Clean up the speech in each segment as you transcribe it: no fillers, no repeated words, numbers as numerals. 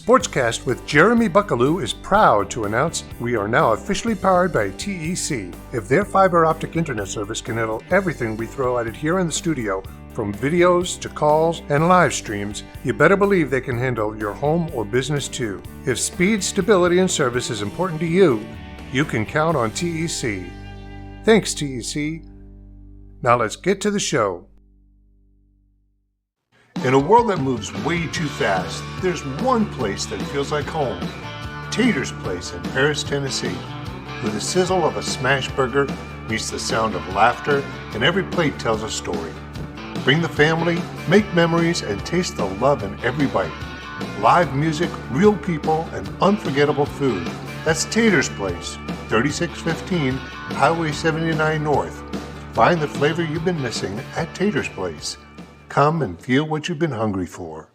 SportsCast with Jeremy Buckelew is proud to announce we are now officially powered by TEC. If their fiber optic internet service can handle everything we throw at it here in the studio, from videos to calls and live streams, you better believe they can handle your home or business too. If speed, stability, and service is important to you, you can count on TEC. Thanks, TEC. Now let's get to the show. In a world that moves way too fast, there's one place that feels like home. Tater's Place in Paris, Tennessee. Where the sizzle of a smash burger meets the sound of laughter, and every plate tells a story. Bring the family, make memories, and taste the love in every bite. Live music, real people, and unforgettable food. That's Tater's Place, 3615 Highway 79 North. Find the flavor you've been missing at Tater's Place. Come and feel what you've been hungry for.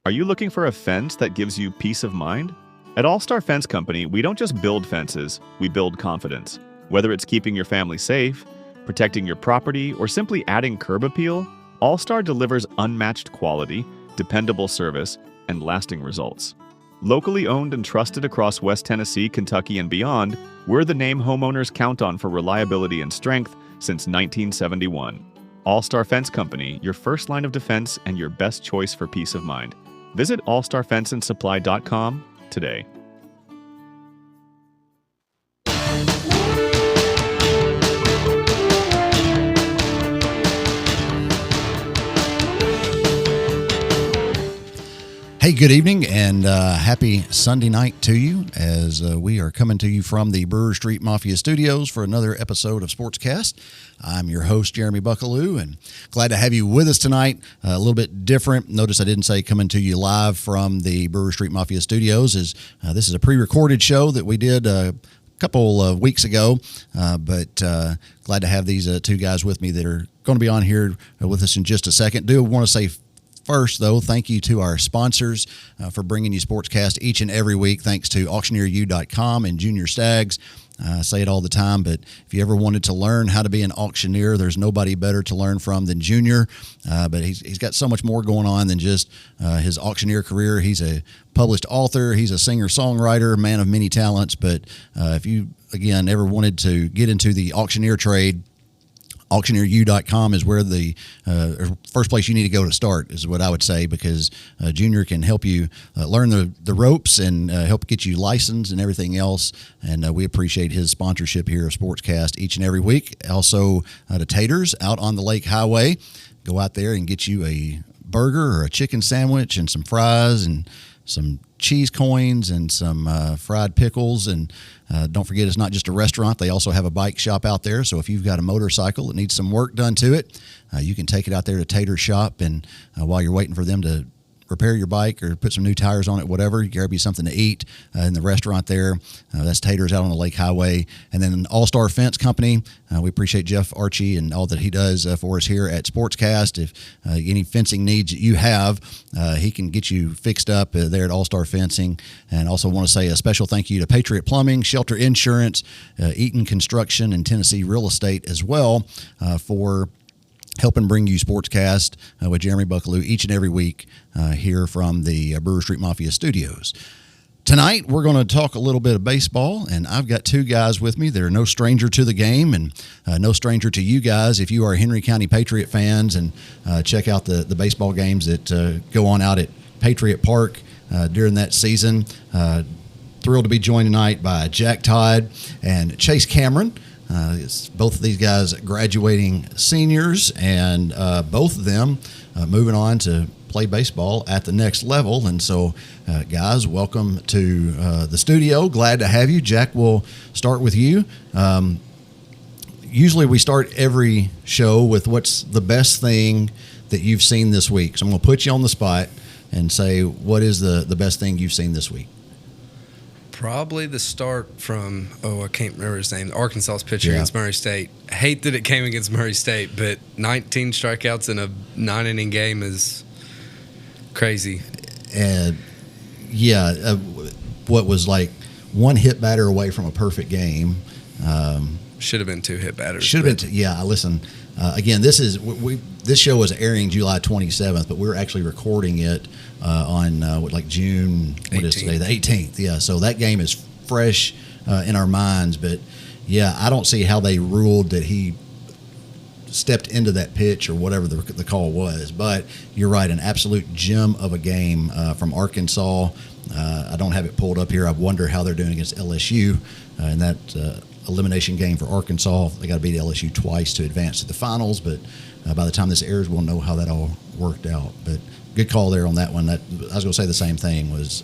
Are you looking for a fence that gives you peace of mind? At All-Star Fence Company, we don't just build fences, we build confidence. Whether it's keeping your family safe, protecting your property, or simply adding curb appeal, All-Star delivers unmatched quality, dependable service, and lasting results. Locally owned and trusted across West Tennessee, Kentucky, and beyond, we're the name homeowners count on for reliability and strength since 1971. All-Star Fence Company, your first line of defense and your best choice for peace of mind. Visit allstarfenceandsupply.com today. Hey, good evening and happy Sunday night to you as we are coming to you from the Brewer Street Mafia Studios for another episode of SportsCast. I'm your host, Jeremy Buckelew, and glad to have you with us tonight. A little bit different. Notice I didn't say coming to you live from the Brewer Street Mafia Studios. This is a pre-recorded show that we did a couple of weeks ago, but glad to have these two guys with me that are going to be on here with us in just a second. Do want to say first, though, thank you to our sponsors for bringing you SportsCast each and every week. Thanks to auctioneeru.com and Junior Staggs. I say it all the time, but if you ever wanted to learn how to be an auctioneer, there's nobody better to learn from than Junior. But he's got so much more going on than just his auctioneer career. He's a published author. He's a singer-songwriter, man of many talents. But if you, again, ever wanted to get into the auctioneer trade, auctioneeru.com is where the first place you need to go to start, is what I would say, because Junior can help you learn the ropes and help get you licensed and everything else. And we appreciate his sponsorship here of SportsCast each and every week. Also to Tater's out on the Lake Highway. Go out there and get you a burger or a chicken sandwich and some fries and some cheese coins and some fried pickles. And don't forget, it's not just a restaurant. They also have a bike shop out there. So if you've got a motorcycle that needs some work done to it, you can take it out there to Tater's shop. And while you're waiting for them to repair your bike or put some new tires on it, whatever, grab you something to eat in the restaurant there. That's Tater's out on the Lake Highway. And then All-Star Fence Company. We appreciate Jeff Archie and all that he does for us here at SportsCast. If any fencing needs that you have, he can get you fixed up there at All-Star Fencing. And also want to say a special thank you to Patriot Plumbing, Shelter Insurance, Eaton Construction, and Tennessee Real Estate as well for helping bring you SportsCast with Jeremy Buckelew each and every week here from the Brewer Street Mafia Studios. Tonight, we're going to talk a little bit of baseball, and I've got two guys with me that are no stranger to the game and no stranger to you guys if you are Henry County Patriot fans and check out the baseball games that go on out at Patriot Park during that season. Thrilled to be joined tonight by Jack Todd and Chase Cameron. Both of these guys graduating seniors, and both of them moving on to play baseball at the next level. And so, guys, welcome to the studio. Glad to have you. Jack, we'll start with you. Usually we start every show with what's the best thing that you've seen this week. So I'm going to put you on the spot and say, what is the best thing you've seen this week? Probably the start from, I can't remember his name, Arkansas's pitcher against Murray State. I hate that it came against Murray State, but 19 strikeouts in a 9-inning game is crazy. And, what was like one hit batter away from a perfect game. Should have been 2 hit batters. Should have been. Yeah, listen. Again, this show is airing July 27th, but we're actually recording it on June. What is today? The 18th. Yeah. So that game is fresh in our minds. But yeah, I don't see how they ruled that he stepped into that pitch or whatever the call was. But you're right, an absolute gem of a game from Arkansas. I don't have it pulled up here. I wonder how they're doing against LSU in that elimination game for Arkansas. They got to beat LSU twice to advance to the finals, but by the time this airs, we'll know how that all worked out. But good call there on that one. I was going to say the same thing. Was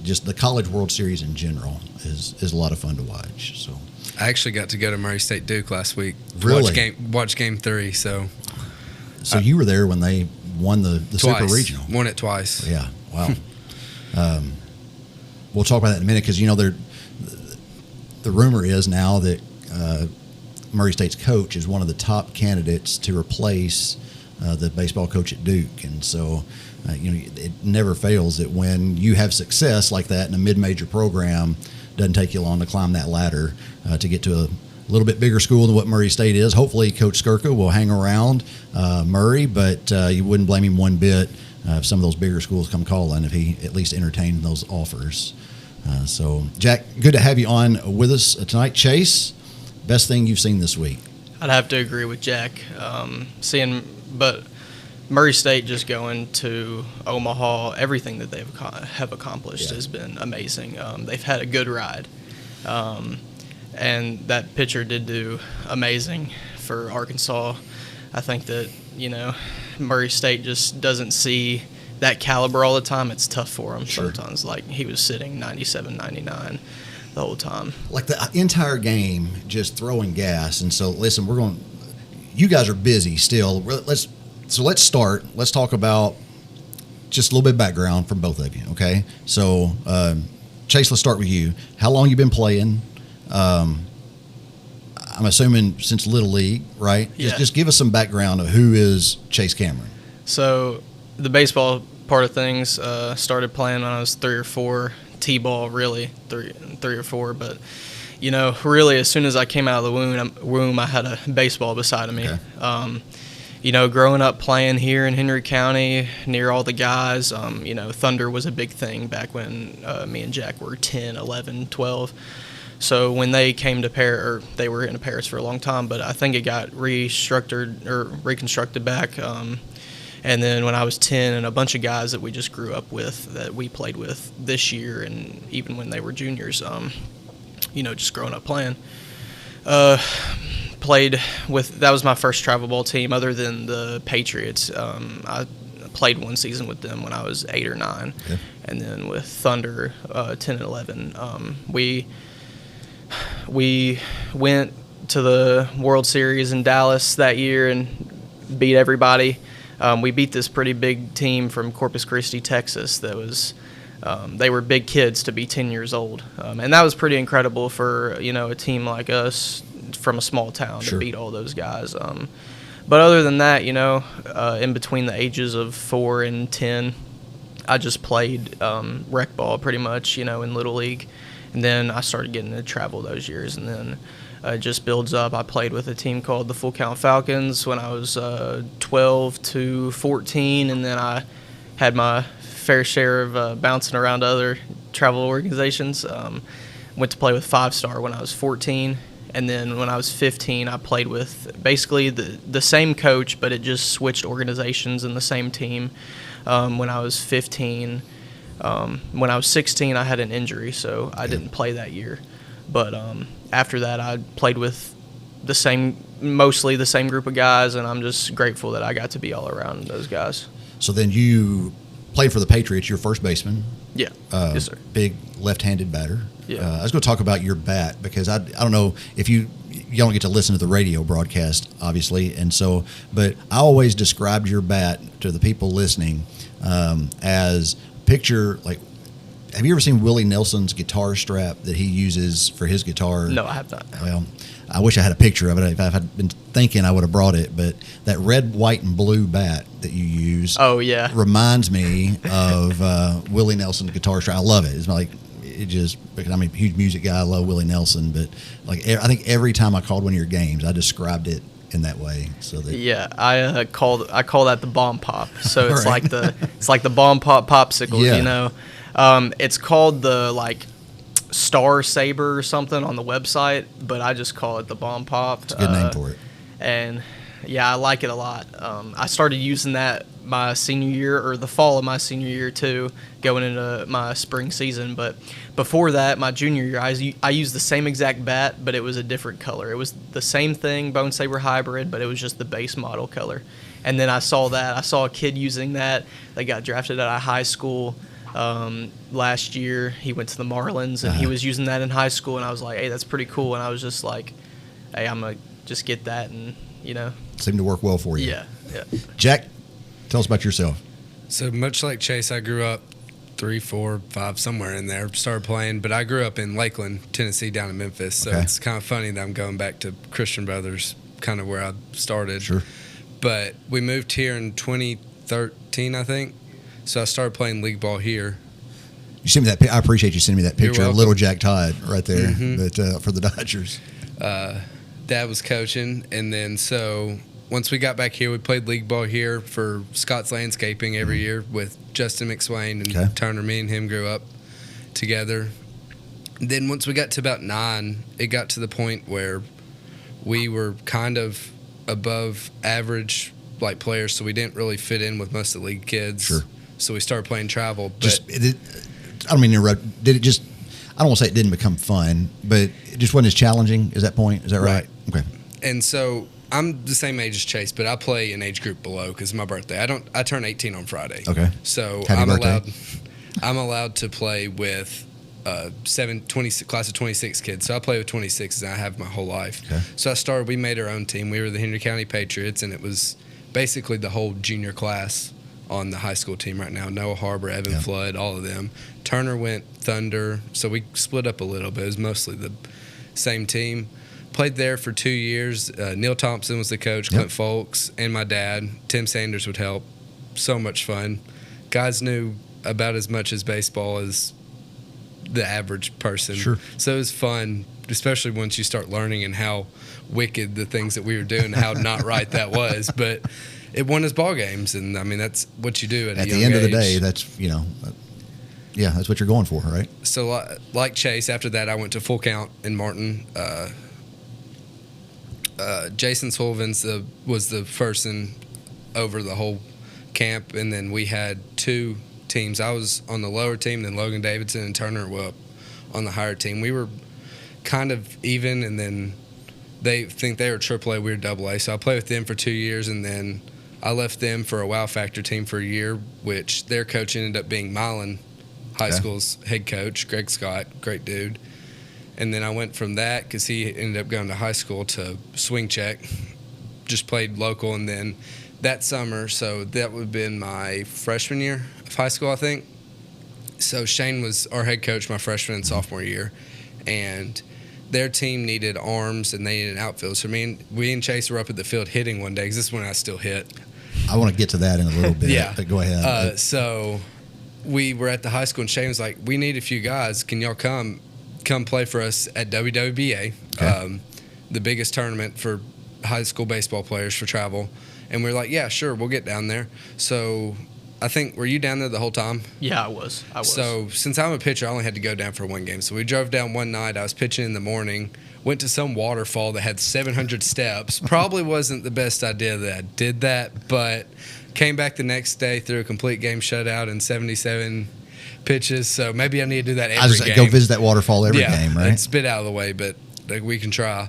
just the College World Series in general is a lot of fun to watch. So I actually got to go to Murray State Duke last week. Really? Watch game 3. So you were there when they won the Super Regional. Won it twice. Yeah. Wow. We'll talk about that in a minute because the rumor is now that Murray State's coach is one of the top candidates to replace the baseball coach at Duke. And so, it never fails that when you have success like that in a mid-major program, it doesn't take you long to climb that ladder to get to a little bit bigger school than what Murray State is. Hopefully, Coach Skirka will hang around Murray, but you wouldn't blame him one bit if some of those bigger schools come calling, if he at least entertained those offers. So, Jack, good to have you on with us tonight. Chase, best thing you've seen this week? I'd have to agree with Jack. But Murray State just going to Omaha, everything that they have accomplished has been amazing. They've had a good ride. And that pitcher did do amazing for Arkansas. I think that, Murray State just doesn't see that caliber all the time. It's tough for him sometimes. Like, he was sitting 97, 99 the whole time. Like the entire game, just throwing gas. And so, listen, you guys are busy still. Let's start. Let's talk about just a little bit of background from both of you, okay? So, Chase, let's start with you. How long you been playing? I'm assuming since Little League, right? Yeah. Just give us some background of who is Chase Cameron. So the baseball part of things started playing when I was 3 or 4. T-ball, really, three or 4. But, really, as soon as I came out of the womb, I had a baseball beside of me. Okay. Growing up playing here in Henry County near all the guys, Thunder was a big thing back when me and Jack were 10, 11, 12. So when they came to Paris, or they were in Paris for a long time, but I think it got reconstructed back. And then when I was 10, and a bunch of guys that we just grew up with, that we played with this year, and even when they were juniors, just growing up playing. Played with, that was my first travel ball team other than the Patriots. I played one season with them when I was 8 or 9. Yeah. And then with Thunder, 10 and 11, we went to the World Series in Dallas that year and beat everybody. We beat this pretty big team from Corpus Christi, Texas. That was, they were big kids to be 10 years old, and that was pretty incredible for a team like us from a small town to beat all those guys. But other than that, in between the ages of 4 and 10, I just played rec ball pretty much, in Little League. And then I started getting to travel those years, and then it just builds up. I played with a team called the Full Count Falcons when I was 12 to 14, and then I had my fair share of bouncing around other travel organizations. Went to play with 5 Star when I was 14, and then when I was 15, I played with basically the same coach, but it just switched organizations in the same team. When I was 15. When I was 16, I had an injury, so I didn't play that year. But after that, I played with mostly the same group of guys, and I'm just grateful that I got to be all around those guys. So then you played for the Patriots, your first baseman. Yeah, yes, sir. Big left-handed batter. Yeah. I was going to talk about your bat because I don't know if you don't get to listen to the radio broadcast, obviously, and so, but I always described your bat to the people listening as picture, like, have you ever seen Willie Nelson's guitar strap that he uses for his guitar? No, I have not. Well, I wish I had a picture of it. If I had been thinking, I would have brought it. But that red, white, and blue bat that you use, oh yeah, reminds me of Willie Nelson's guitar strap. I love it. It's like it just, because I'm a huge music guy. I love Willie Nelson, but like I think every time I called one of your games, I described it in that way. So that I call that the bomb pop. So it's Right. like the bomb pop popsicles. Yeah. You know, it's called the like Star Saber or something on the website, but I just call it the bomb pop. it's a good name for it. And yeah, I like it a lot. I started using that my senior year, or the fall of my senior year too, going into my spring season. But before that, my junior year, I used the same exact bat, but it was a different color. It was the same thing, Bone Saber hybrid, but it was just the base model color. And then I saw a kid using that. They got drafted out of high school last year. He went to the Marlins, and he was using that in high school. And I was like, hey, that's pretty cool. And I was just like, hey, I'm going to just get that, and, you know. Seemed to work well for you. Yeah. Jack, tell us about yourself. So much like Chase, I grew up 3, 4, 5, somewhere in there, started playing, but I grew up in Lakeland, Tennessee, down in Memphis. So Okay. it's kind of funny that I'm going back to Christian Brothers, kind of where I started. Sure. But we moved here in 2013, I think. So I started playing league ball here. You sent me that. I appreciate you sending me that You're picture of welcome. little Jack Todd right there, Mm-hmm. for the Dodgers. Dad was coaching, and then so once we got back here, we played league ball here for Scott's Landscaping every year with Justin McSwain and Okay. Turner. Me and him grew up together. Then once we got to about 9, it got to the point where we were kind of above average like players, so we didn't really fit in with most of the league kids. Sure. So we started playing travel. But I don't mean to interrupt. Did it just? I don't want to say it didn't become fun, but it just wasn't as challenging. Is that point? Is that right? Okay. And so I'm the same age as Chase, but I play an age group below because it's my birthday. I turn 18 on Friday. Okay. So Happy birthday. I'm allowed to play with 20 class of 26 kids. So I play with 26s, and I have my whole life. Okay. So we made our own team. We were the Henry County Patriots, and it was basically the whole junior class on the high school team right now. Noah Harbor, Evan Flood, all of them. Turner went Thunder, so we split up a little bit. It was mostly the same team. Played there for 2 years. Neil Thompson was the coach, Clint Folks, and my dad. Tim Sanders would help. So much fun. Guys knew about as much as baseball as the average person. Sure. So it was fun, especially once you start learning and how wicked the things that we were doing, how not right that was. But it won us ball games, and I mean that's what you do at a young the end of the age. day, that's that's what you're going for, right? So like Chase, after that I went to Full Count in Martin. Jason Sullivan was the person over the whole camp, and then we had 2 teams. I was on the lower team, then Logan Davidson and Turner were up on the higher team. We were kind of even, and then they think they were AAA, we were AA. So I played with them for 2 years, and then I left them for a Wow Factor team for a year, which their coach ended up being Milan High School's head coach, Greg Scott, great dude. And then I went from that, because he ended up going to high school, to Swing Check. Just played local, and then that summer, so that would have been my freshman year of high school, I think. So Shane was our head coach my freshman and sophomore year, and their team needed arms and they needed an outfield. So we and Chase were up at the field hitting one day, because this is when I still hit. I want to get to that in a little bit. Yeah. But go ahead. So we were at the high school, and Shane was like, we need a few guys. Can y'all come play for us at WWBA, Okay. the biggest tournament for high school baseball players for travel. And we were like, yeah, sure, we'll get down there. So I think, were you down there the whole time? Yeah, I was. So since I'm a pitcher, I only had to go down for one game. So we drove down one night. I was pitching in the morning, went to some waterfall that had 700 steps. Probably wasn't the best idea that I did that, but came back the next day, threw a complete game shutout in 77 pitches. So maybe I need to do that every game. Go visit that waterfall every game, right? It's a bit out of the way, but we can try.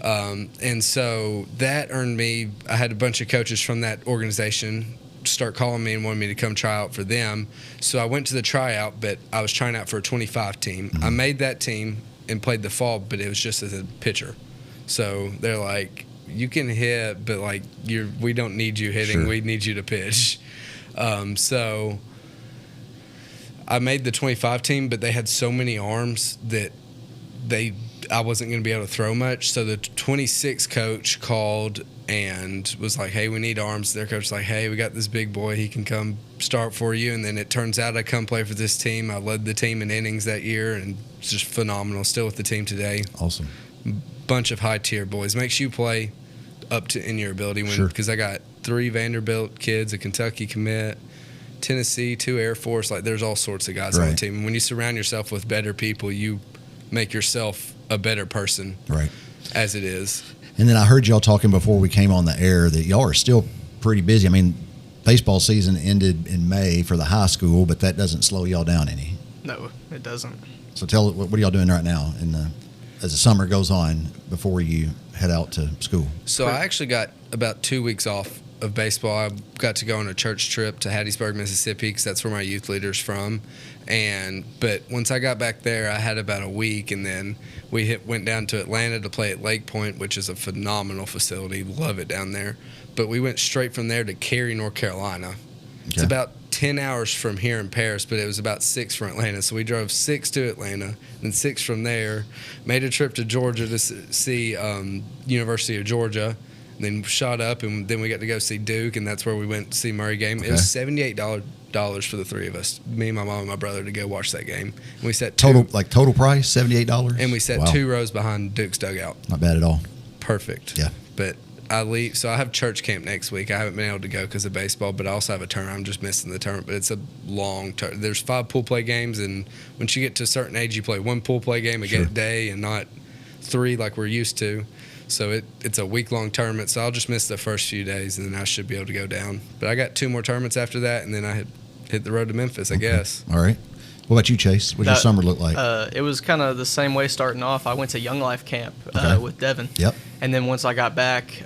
And so that earned me, I had a bunch of coaches from that organization start calling me and wanted me to come try out for them. So I went to the tryout, but I was trying out for a 25 team. I made that team and played the fall, but it was just as a pitcher. So they're like, you can hit, but like we don't need you hitting. Sure. We need you to pitch. So I made the 25 team, but they had so many arms that I wasn't going to be able to throw much. So the 26 coach called and was like, hey, we need arms. Their coach was like, hey, we got this big boy. He can come start for you. And then it turns out I come play for this team. I led the team in innings that year, and it's just phenomenal. Still with the team today. Awesome. Bunch of high-tier boys. Makes you play up to in your ability. Sure. Because I got 3 Vanderbilt kids, a Kentucky commit, Tennessee, 2 Air Force. Like, there's all sorts of guys on the team. And when you surround yourself with better people, you make yourself a better person, right, as it is. And then I heard y'all talking before we came on the air that y'all are still pretty busy. I mean, baseball season ended in May for the high school, but that doesn't slow y'all down any. No, it doesn't. So what are y'all doing right now as the summer goes on before you head out to school? So I actually got about 2 weeks off of baseball. I got to go on a church trip to Hattiesburg, Mississippi, because that's where my youth leader's from. But once I got back there, I had about a week, and then we went down to Atlanta to play at Lake Point, which is a phenomenal facility. Love it down there. But we went straight from there to Cary, North Carolina. Okay. It's about 10 hours from here in Paris, but it was about 6 from Atlanta. So we drove 6 to Atlanta, then 6 from there, made a trip to Georgia to see University of Georgia, and then shot up, and then we got to go see Duke, and that's where we went to see Murray game. Okay. It was $78 for the 3 of us, me, my mom, and my brother, to go watch that game. And we sat total price, $78, and we sat 2 rows behind Duke's dugout. Not bad at all. Perfect. Yeah. But I leave, so I have church camp next week. I haven't been able to go because of baseball, but I also have a tournament. I'm just missing the tournament, but it's a long tournament. There's 5 pool play games, and once you get to a certain age, you play 1 pool play game a day and not 3 like we're used to. So it's a week-long tournament, so I'll just miss the first few days, and then I should be able to go down. But I got 2 more tournaments after that, and then I hit the road to Memphis, I guess. All right. What about you, Chase? What did your summer look like? It was kind of the same way starting off. I went to Young Life Camp with Devin. Yep. And then once I got back,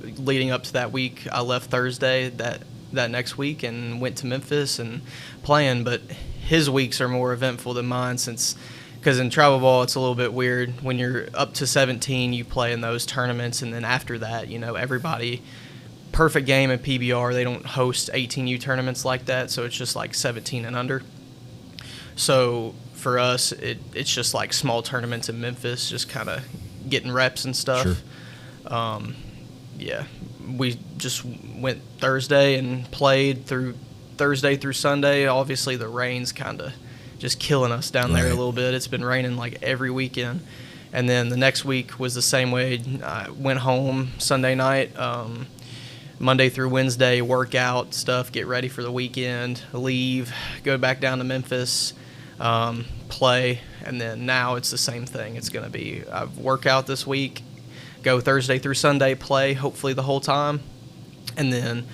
leading up to that week, I left Thursday that next week and went to Memphis and playing. But his weeks are more eventful than mine because in travel ball, it's a little bit weird. When you're up to 17, you play in those tournaments, and then after that, everybody – perfect game at PBR. They don't host 18U tournaments like that, so it's just like 17 and under. So for us, it's just like small tournaments in Memphis, just kind of getting reps and stuff. Sure. We just went Thursday and played through Thursday through Sunday. Obviously, the rain's kind of just killing us down there a little bit. It's been raining like every weekend. And then the next week was the same way. I went home Sunday night, Monday through Wednesday, workout stuff, get ready for the weekend, leave, go back down to Memphis, play, and then now it's the same thing. It's going to be I've workout this week, go Thursday through Sunday, play hopefully the whole time, and then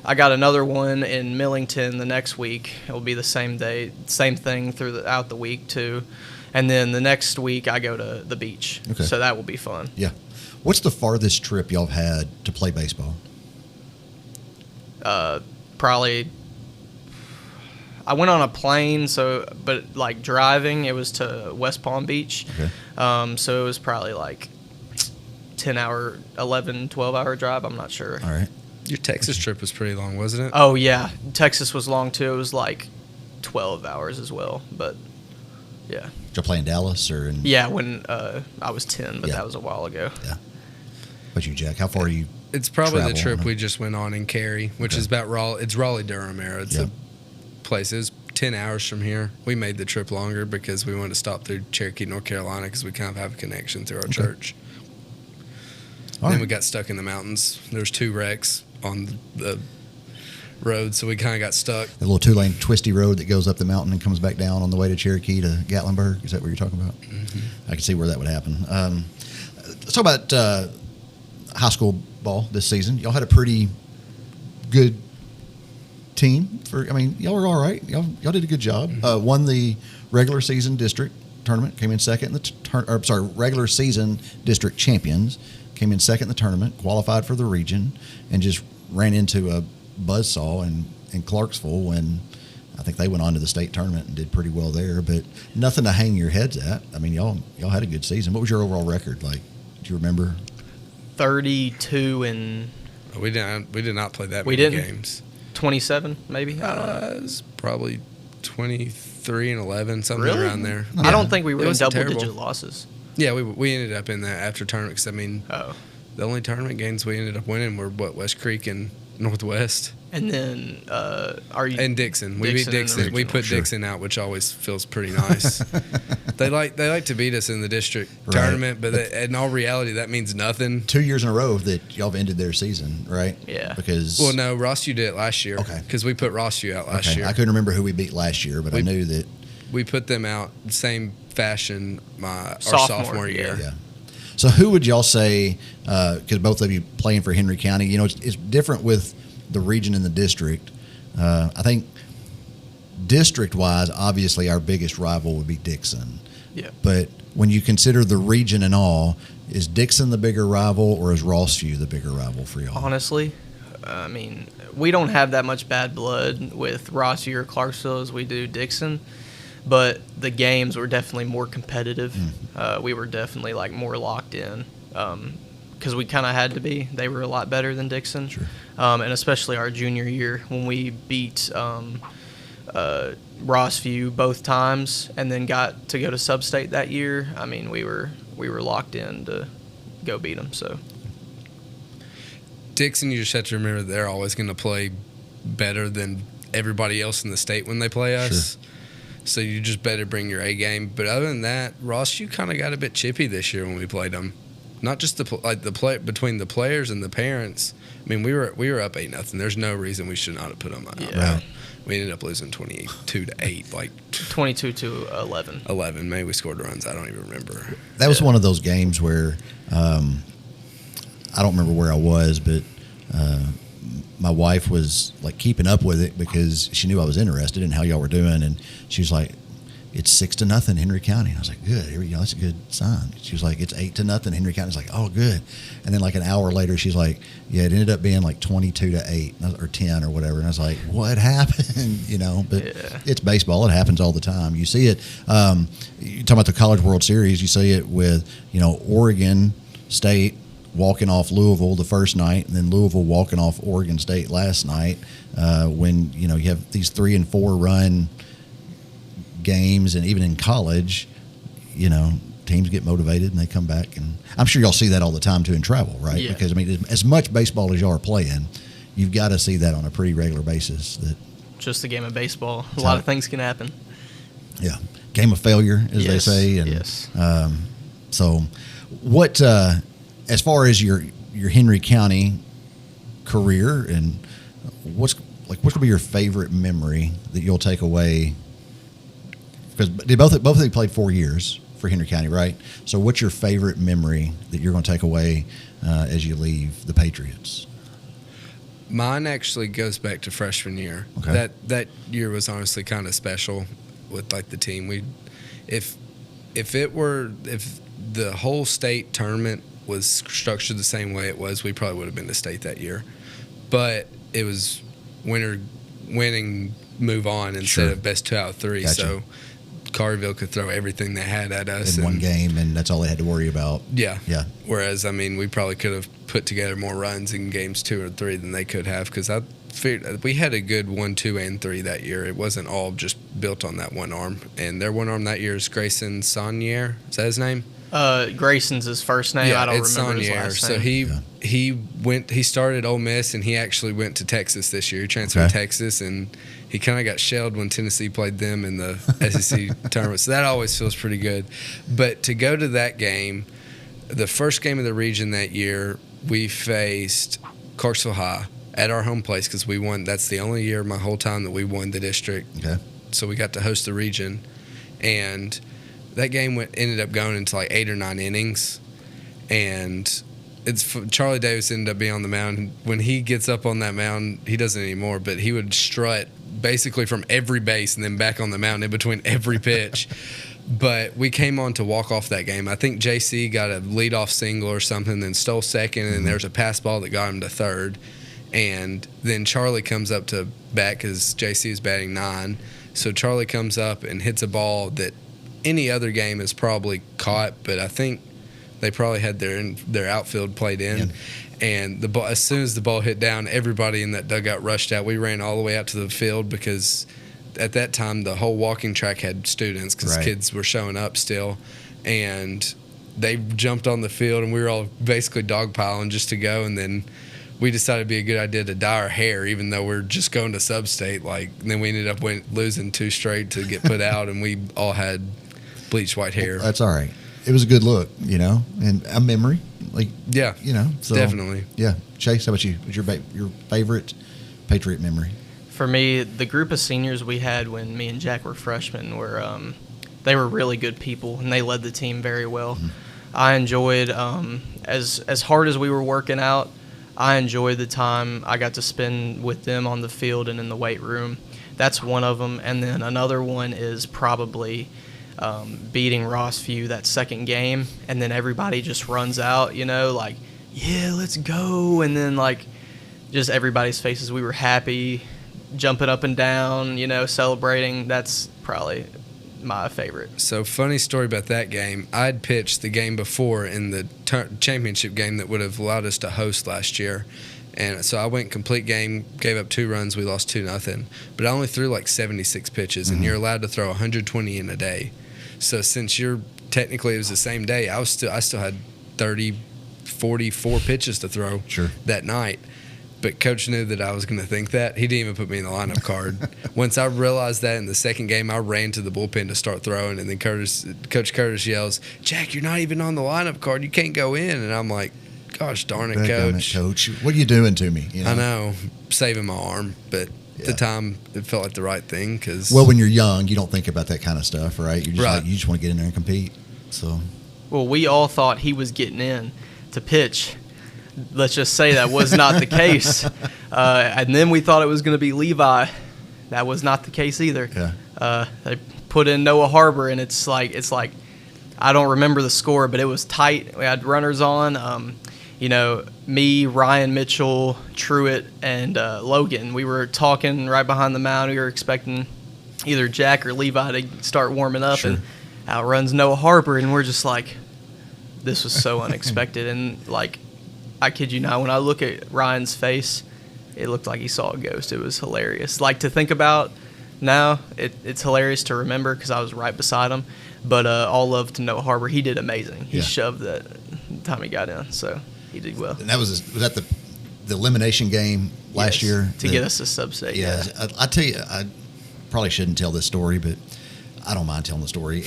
I got another one in Millington the next week. It'll be the same day, same thing throughout the week too, and then the next week I go to the beach. Okay. So that will be fun. Yeah. What's the farthest trip y'all have had to play baseball? Probably I went on a plane, but like driving, it was to West Palm Beach. Okay. So it was probably like 10-hour, 11, 12-hour drive. I'm not sure. All right. Your Texas trip was pretty long, wasn't it? Oh, yeah. Texas was long, too. It was like 12 hours as well, but yeah. Did you play in Dallas or in? Yeah, when I was 10, but that was a while ago. Yeah. What you, Jack? How far are you? It's probably the trip we just went on in Cary, which is about Raleigh. It's Raleigh-Durham area. It's a place. It was 10 hours from here. We made the trip longer because we wanted to stop through Cherokee, North Carolina, because we kind of have a connection through our church. Then we got stuck in the mountains. There was 2 wrecks on the road, so we kind of got stuck. The little 2-lane twisty road that goes up the mountain and comes back down on the way to Cherokee to Gatlinburg. Is that what you're talking about? Mm-hmm. I can see where that would happen. Let's talk about high school ball this season. Y'all had a pretty good team. Y'all were all right. Y'all did a good job. Mm-hmm. Won the regular season district tournament. Came in second in the regular season district champions. Came in second in the tournament. Qualified for the region, and just ran into a buzzsaw in Clarksville when I think they went on to the state tournament and did pretty well there. But nothing to hang your heads at. Y'all had a good season. What was your overall record like? Do you remember? 32 and we did not play that many games. 27 maybe. It was probably 23-11, something Really? around there. I don't think we were It in wasn't double-digit terrible. losses. Yeah, we ended up in that after tournament. 'Cause, I mean, Oh. the only tournament games we ended up winning were West Creek and Northwest And then and Dixon. We beat Dixon in the Dixon. We regional. put Sure. Dixon out, which always feels pretty nice. They like to beat us in the district Right. tournament, but in all reality, that means nothing. 2 years in a row that y'all have ended their season, right? Yeah. Because Well, no, Rossview did it last year. Okay. Because we put Rossview out last okay, year. I couldn't remember who we beat last year, but I knew that. We put them out the same fashion our Sophomore, sophomore year. Yeah. So who would y'all say? Because both of you playing for Henry County, you know, it's different with the region and the district. I think district-wise, obviously, our biggest rival would be Dixon. Yeah. But when you consider the region and all, is Dixon the bigger rival or is Rossview the bigger rival for y'all? Honestly, I mean, we don't have that much bad blood with Rossview or Clarksville as we do Dixon, but the games were definitely more competitive. We were definitely like more locked in because we kind of had to be. They were a lot better than Dixon, Sure. And especially our junior year when we beat Rossview both times and then got to go to Sub-State that year. I mean, we were locked in to go beat them. So. Dixon, you just have to remember they're always going to play better than everybody else in the state when they play us. Sure. So you just better bring your A game. But other than that, Rossview kind of got a bit chippy this year when we played them. Not just between the players and the parents. I mean, we were up 8-0. There's no reason we should not have put them out. Yeah. Right. We ended up losing 22-8, like 22-11. 11. Maybe we scored runs. I don't even remember. That was one of those games where I don't remember where I was, but my wife was like keeping up with it because she knew I was interested in how y'all were doing, and she was like, "It's 6-0 Henry County." And I was like, "Good, here we go. That's a good sign." She was like, "It's 8-0 Henry County." I was like, "Oh, good." And then like an hour later, she's like, "Yeah, it ended up being like 22-8 or 10 or whatever." And I was like, "What happened?" You know, but Yeah. it's baseball. It happens all the time. You see it. You talk about the College World Series. You see it with Oregon State walking off Louisville the first night, and then Louisville walking off Oregon State last night. When you have these 3 and 4 run games, and even in college, teams get motivated and they come back, and I'm sure y'all see that all the time too in travel, right? Yeah. Because I mean, as much baseball as y'all are playing, you've got to see that on a pretty regular basis. That Just a game of baseball. A lot of things can happen. yeah, game of failure, as they Yes, say. And yes. so, what as far as your Henry County career, and what's going to be your favorite memory that you'll take away? Because they both of them played 4 years for Henry County, right? So what's your favorite memory that you're going to take away as you leave the Patriots? Mine actually goes back to freshman year. Okay. That year was honestly kind of special with like the team. If the whole state tournament was structured the same way it was, we probably would have been to state that year. But it was winning, move on instead Sure. of best 2 out of 3. Gotcha. So Carterville could throw everything they had at us In one game, and that's all they had to worry about. Yeah. Yeah. Whereas, I mean, we probably could have put together more runs in games 2 or 3 than they could have, because I figured we had a good 1, 2, and 3 that year. It wasn't all just built on that one arm. And their one arm that year is Grayson Saunier. Is that his name? Grayson's his first name. I don't it's remember his Saunier. last So name. he started Ole Miss, and he actually went to Texas this year. He transferred Okay. to Texas, and he kind of got shelled when Tennessee played them in the SEC tournament. So that always feels pretty good. But to go to that game, the first game of the region that year, we faced Clarksville High at our home place because we won. That's the only year my whole time that we won the district. Okay. So we got to host the region, and that game ended up going into like 8 or 9 innings, and Charlie Davis ended up being on the mound. When he gets up on that mound, he doesn't anymore, but he would strut basically from every base and then back on the mound in between every pitch. But we came on to walk off that game. I think JC got a leadoff single or something, then stole second, and there's a pass ball that got him to third. And then Charlie comes up to bat because JC is batting 9. So Charlie comes up and hits a ball that any other game is probably caught, but I think they probably had their outfield played in. Yeah. And the ball, as soon as the ball hit down, everybody in that dugout rushed out. We ran all the way out to the field because at that time the whole walking track had students because Right. kids were showing up still, and they jumped on the field and we were all basically dogpiling just to go, and then we decided it'd be a good idea to dye our hair even though we're just going to sub-state. And then we ended up losing 2 straight to get put out, and we all had bleached white hair. That's all right. It was a good look, and a memory. Yeah, So, definitely. Yeah. Chase, how about you? What's your favorite Patriot memory? For me, the group of seniors we had when me and Jack were freshmen they were really good people, and they led the team very well. Mm-hmm. I enjoyed, as hard as we were working out, I enjoyed the time I got to spend with them on the field and in the weight room. That's one of them. And then another one is probably beating Rossview that second game, and then everybody just runs out, yeah, let's go. And then, just everybody's faces, we were happy, jumping up and down, celebrating. That's probably my favorite. So, funny story about that game. I'd pitched the game before in the championship game that would have allowed us to host last year. And so I went complete game, gave up 2 runs, we lost 2-0. But I only threw 76 pitches, and you're allowed to throw 120 in a day. So since technically it was the same day, I still had 44 pitches to throw that night. But Coach knew that I was going to think that. He didn't even put me in the lineup card. Once I realized that in the second game, I ran to the bullpen to start throwing, and then Coach Curtis yells, "Jack, you're not even on the lineup card. You can't go in." And I'm like, "Gosh darn it, Coach. What are you doing to me?" I know, saving my arm, but at the time it felt like the right thing. Because when you're young, you don't think about that kind of stuff, right? You're just right. you just want to get in there and compete. So, well, we all thought he was getting in to pitch. Let's just say that was not the case. And then we thought it was going to be Levi. That was not the case either. Yeah. They put in Noah Harbor, and it's like I don't remember the score, but it was tight. We had runners on. Me, Ryan Mitchell, Truitt, and Logan. We were talking right behind the mound. We were expecting either Jack or Levi to start warming up, and out runs Noah Harbor, and we're just like, this was so unexpected. And I kid you not, when I look at Ryan's face, it looked like he saw a ghost. It was hilarious. To think about now, it's hilarious to remember because I was right beside him. But all love to Noah Harbor. He did amazing. He shoved that time he got in, so he did well. And was that the elimination game last year? To get us to sub-state. Yeah. I tell you, I probably shouldn't tell this story, but I don't mind telling the story.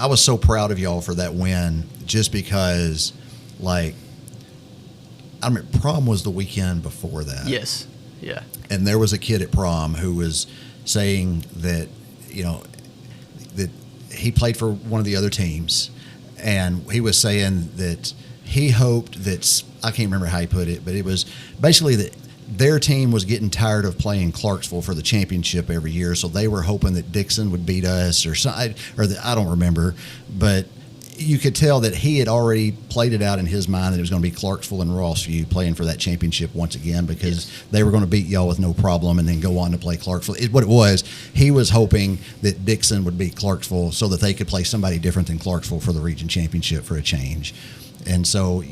I was so proud of y'all for that win just because, I remember prom was the weekend before that. Yes. Yeah. And there was a kid at prom who was saying that, that he played for one of the other teams, and he was saying that he hoped that, I can't remember how he put it, but it was basically that their team was getting tired of playing Clarksville for the championship every year, so they were hoping that Dixon would beat us or something, I don't remember, but you could tell that he had already played it out in his mind that it was going to be Clarksville and Rossview playing for that championship once again because they were going to beat y'all with no problem and then go on to play Clarksville. What it was, he was hoping that Dixon would beat Clarksville so that they could play somebody different than Clarksville for the region championship for a change. And so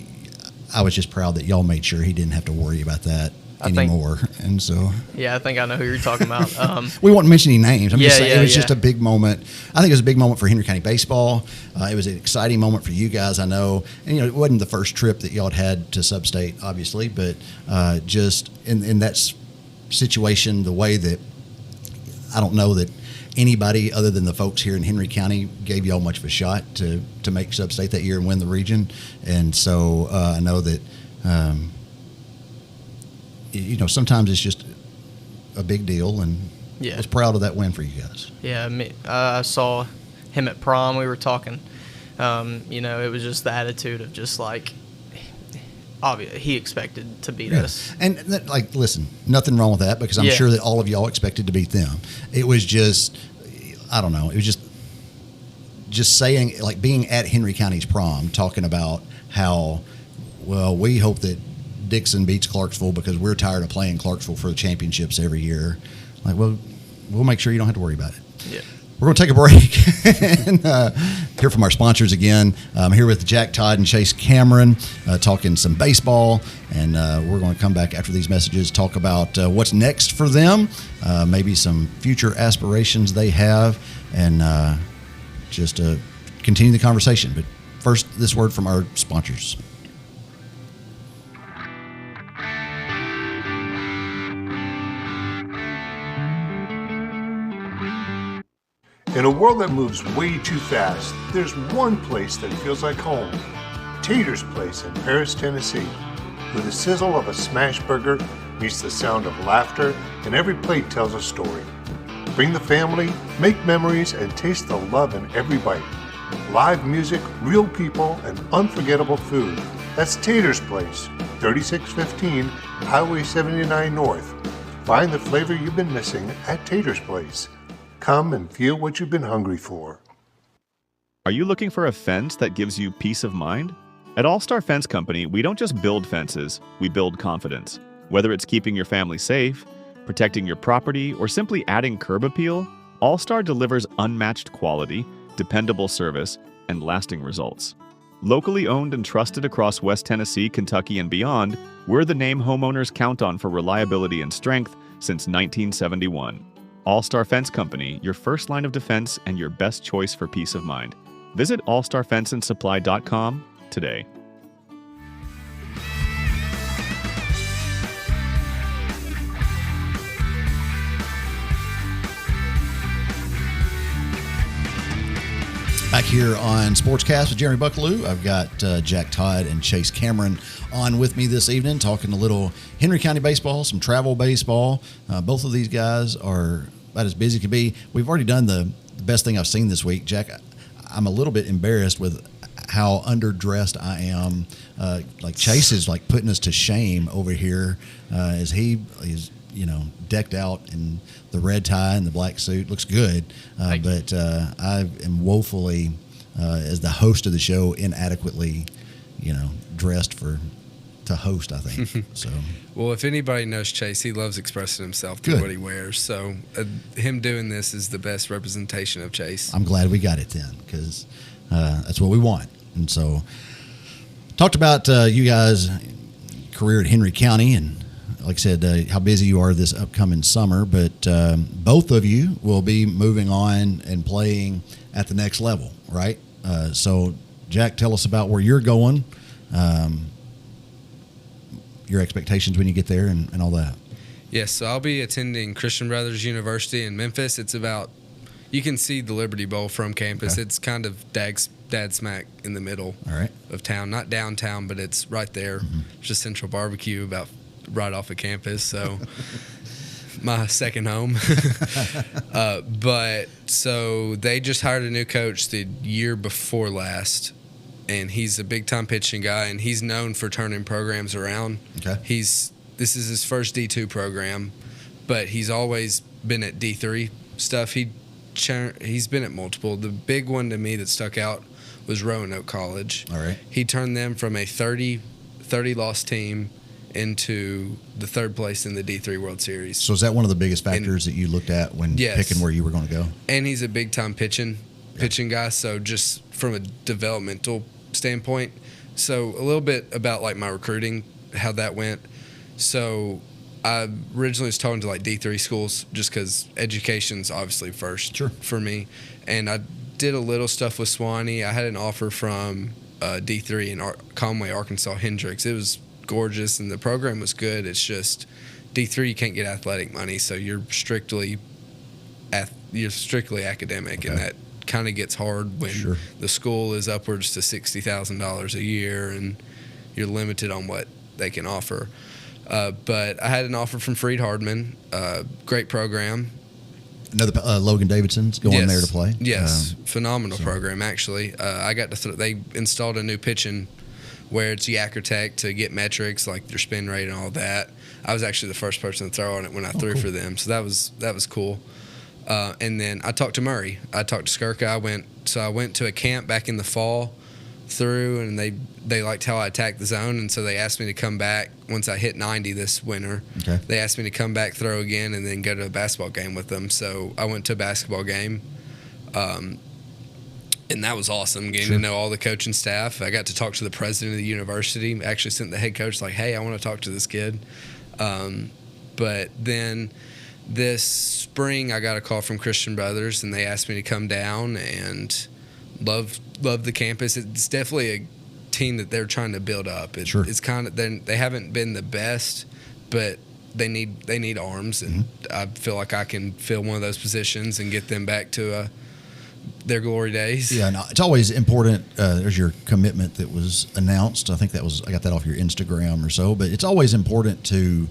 I was just proud that y'all made sure he didn't have to worry about that anymore. And so, yeah, I think I know who you're talking about. We won't mention any names. I'm just saying it was yeah. just a big moment. I think it was a big moment for Henry County baseball. It was an exciting moment for you guys, I know. And it wasn't the first trip that y'all had to Sub-State, obviously, but just in that situation, the way that I don't know that anybody other than the folks here in Henry County gave y'all much of a shot to make Sub-State that year and win the region. And so I know that sometimes it's just a big deal, and I was proud of that win for you guys. Yeah, I saw him at prom. We were talking. It was just the attitude of just obviously he expected to beat us. And listen, nothing wrong with that because I'm sure that all of y'all expected to beat them. It was just, I don't know. It was just saying, being at Henry County's prom, talking about how, well, we hope that Dixon beats Clarksville because we're tired of playing Clarksville for the championships every year. We'll make sure you don't have to worry about it. Yeah. We're going to take a break and hear from our sponsors again. I'm here with Jack, Todd, and Chase Cameron talking some baseball, and we're going to come back after these messages, talk about what's next for them, maybe some future aspirations they have, and just continue the conversation. But first, this word from our sponsors. In a world that moves way too fast, there's one place that feels like home. Tater's Place in Paris, Tennessee, where the sizzle of a smash burger meets the sound of laughter and every plate tells a story. Bring the family, make memories, and taste the love in every bite. Live music, real people, and unforgettable food. That's Tater's Place, 3615 Highway 79 North. Find the flavor you've been missing at Tater's Place. Come and feel what you've been hungry for. Are you looking for a fence that gives you peace of mind? At All Star Fence Company, we don't just build fences, we build confidence. Whether it's keeping your family safe, protecting your property, or simply adding curb appeal, All Star delivers unmatched quality, dependable service, and lasting results. Locally owned and trusted across West Tennessee, Kentucky, and beyond, we're the name homeowners count on for reliability and strength since 1971. All Star Fence Company, your first line of defense and your best choice for peace of mind. Visit allstarfenceandsupply.com today. Back here on Sportscast with Jeremy Buckelew, I've got Jack, Todd, and Chase Cameron on with me this evening, talking a little Henry County baseball, some travel baseball. Both of these guys are about as busy as can be. We've already done the best thing I've seen this week. Jack, I'm a little bit embarrassed with how underdressed I am. Like Chase is like putting us to shame over here as he is, decked out in the red tie and the black suit. Looks good, but I am woefully, as the host of the show, inadequately, dressed to host, I think. So, well, if anybody knows Chase, he loves expressing himself through what he wears. So him doing this is the best representation of Chase. I'm glad we got it then, because that's what we want. And so, talked about you guys' career at Henry County, and like I said, how busy you are this upcoming summer. But both of you will be moving on and playing at the next level, right? So, Jack, tell us about where you're going. Your expectations when you get there and all that. Yes, so I'll be attending Christian Brothers University in Memphis. It's about, you can see the Liberty Bowl from campus. Okay. It's kind of dad smack in the middle of town. Not downtown, but it's right there. Mm-hmm. There's a Central Barbecue about right off of campus, so my second home. But so they just hired a new coach the year before last, and he's a big-time pitching guy, and he's known for turning programs around. Okay. This is his first D2 program, but he's always been at D3 stuff. He's been at multiple. The big one to me that stuck out was Roanoke College. All right. He turned them from a 30-loss team into the third place in the D3 World Series. So is that one of the biggest factors that you looked at when picking where you were going to go? And he's a big-time pitching guy, so just from a developmental standpoint. So a little bit about like my recruiting, how that went. So I originally was told to like D3 schools just because education's obviously first for me. And I did a little stuff with Swanee. I had an offer from D3 in Conway, Arkansas, Hendricks. It was gorgeous and the program was good. It's just D3 you can't get athletic money, so you're strictly academic, and that kind of gets hard when the school is upwards to $60,000 a year and you're limited on what they can offer. But I had an offer from Freed Hardman, great program. Another Logan Davidson's going there to play. Yes, phenomenal program actually. I got to they installed a new pitching where it's Yakkertech to get metrics like your spin rate and all that. I was actually the first person to throw on it when I threw for them, so that was cool. And then I talked to Murray. I talked to Skirka. I went to a camp back in the fall through, and they liked how I attacked the zone, and so they asked me to come back once I hit 90 this winter. Okay. They asked me to come back, throw again, and then go to a basketball game with them. So I went to a basketball game. And that was awesome, getting to know all the coaching staff. I got to talk to the president of the university. Actually sent the head coach like, hey, I want to talk to this kid. But then this spring I got a call from Christian Brothers, and they asked me to come down, and love the campus. It's definitely a team that they're trying to build up. It's kind of, they haven't been the best, but they need arms, and I feel like I can fill one of those positions and get them back to their glory days. Yeah, no, it's always important. There's your commitment that was announced. I think I got that off your Instagram or so. But it's always important to,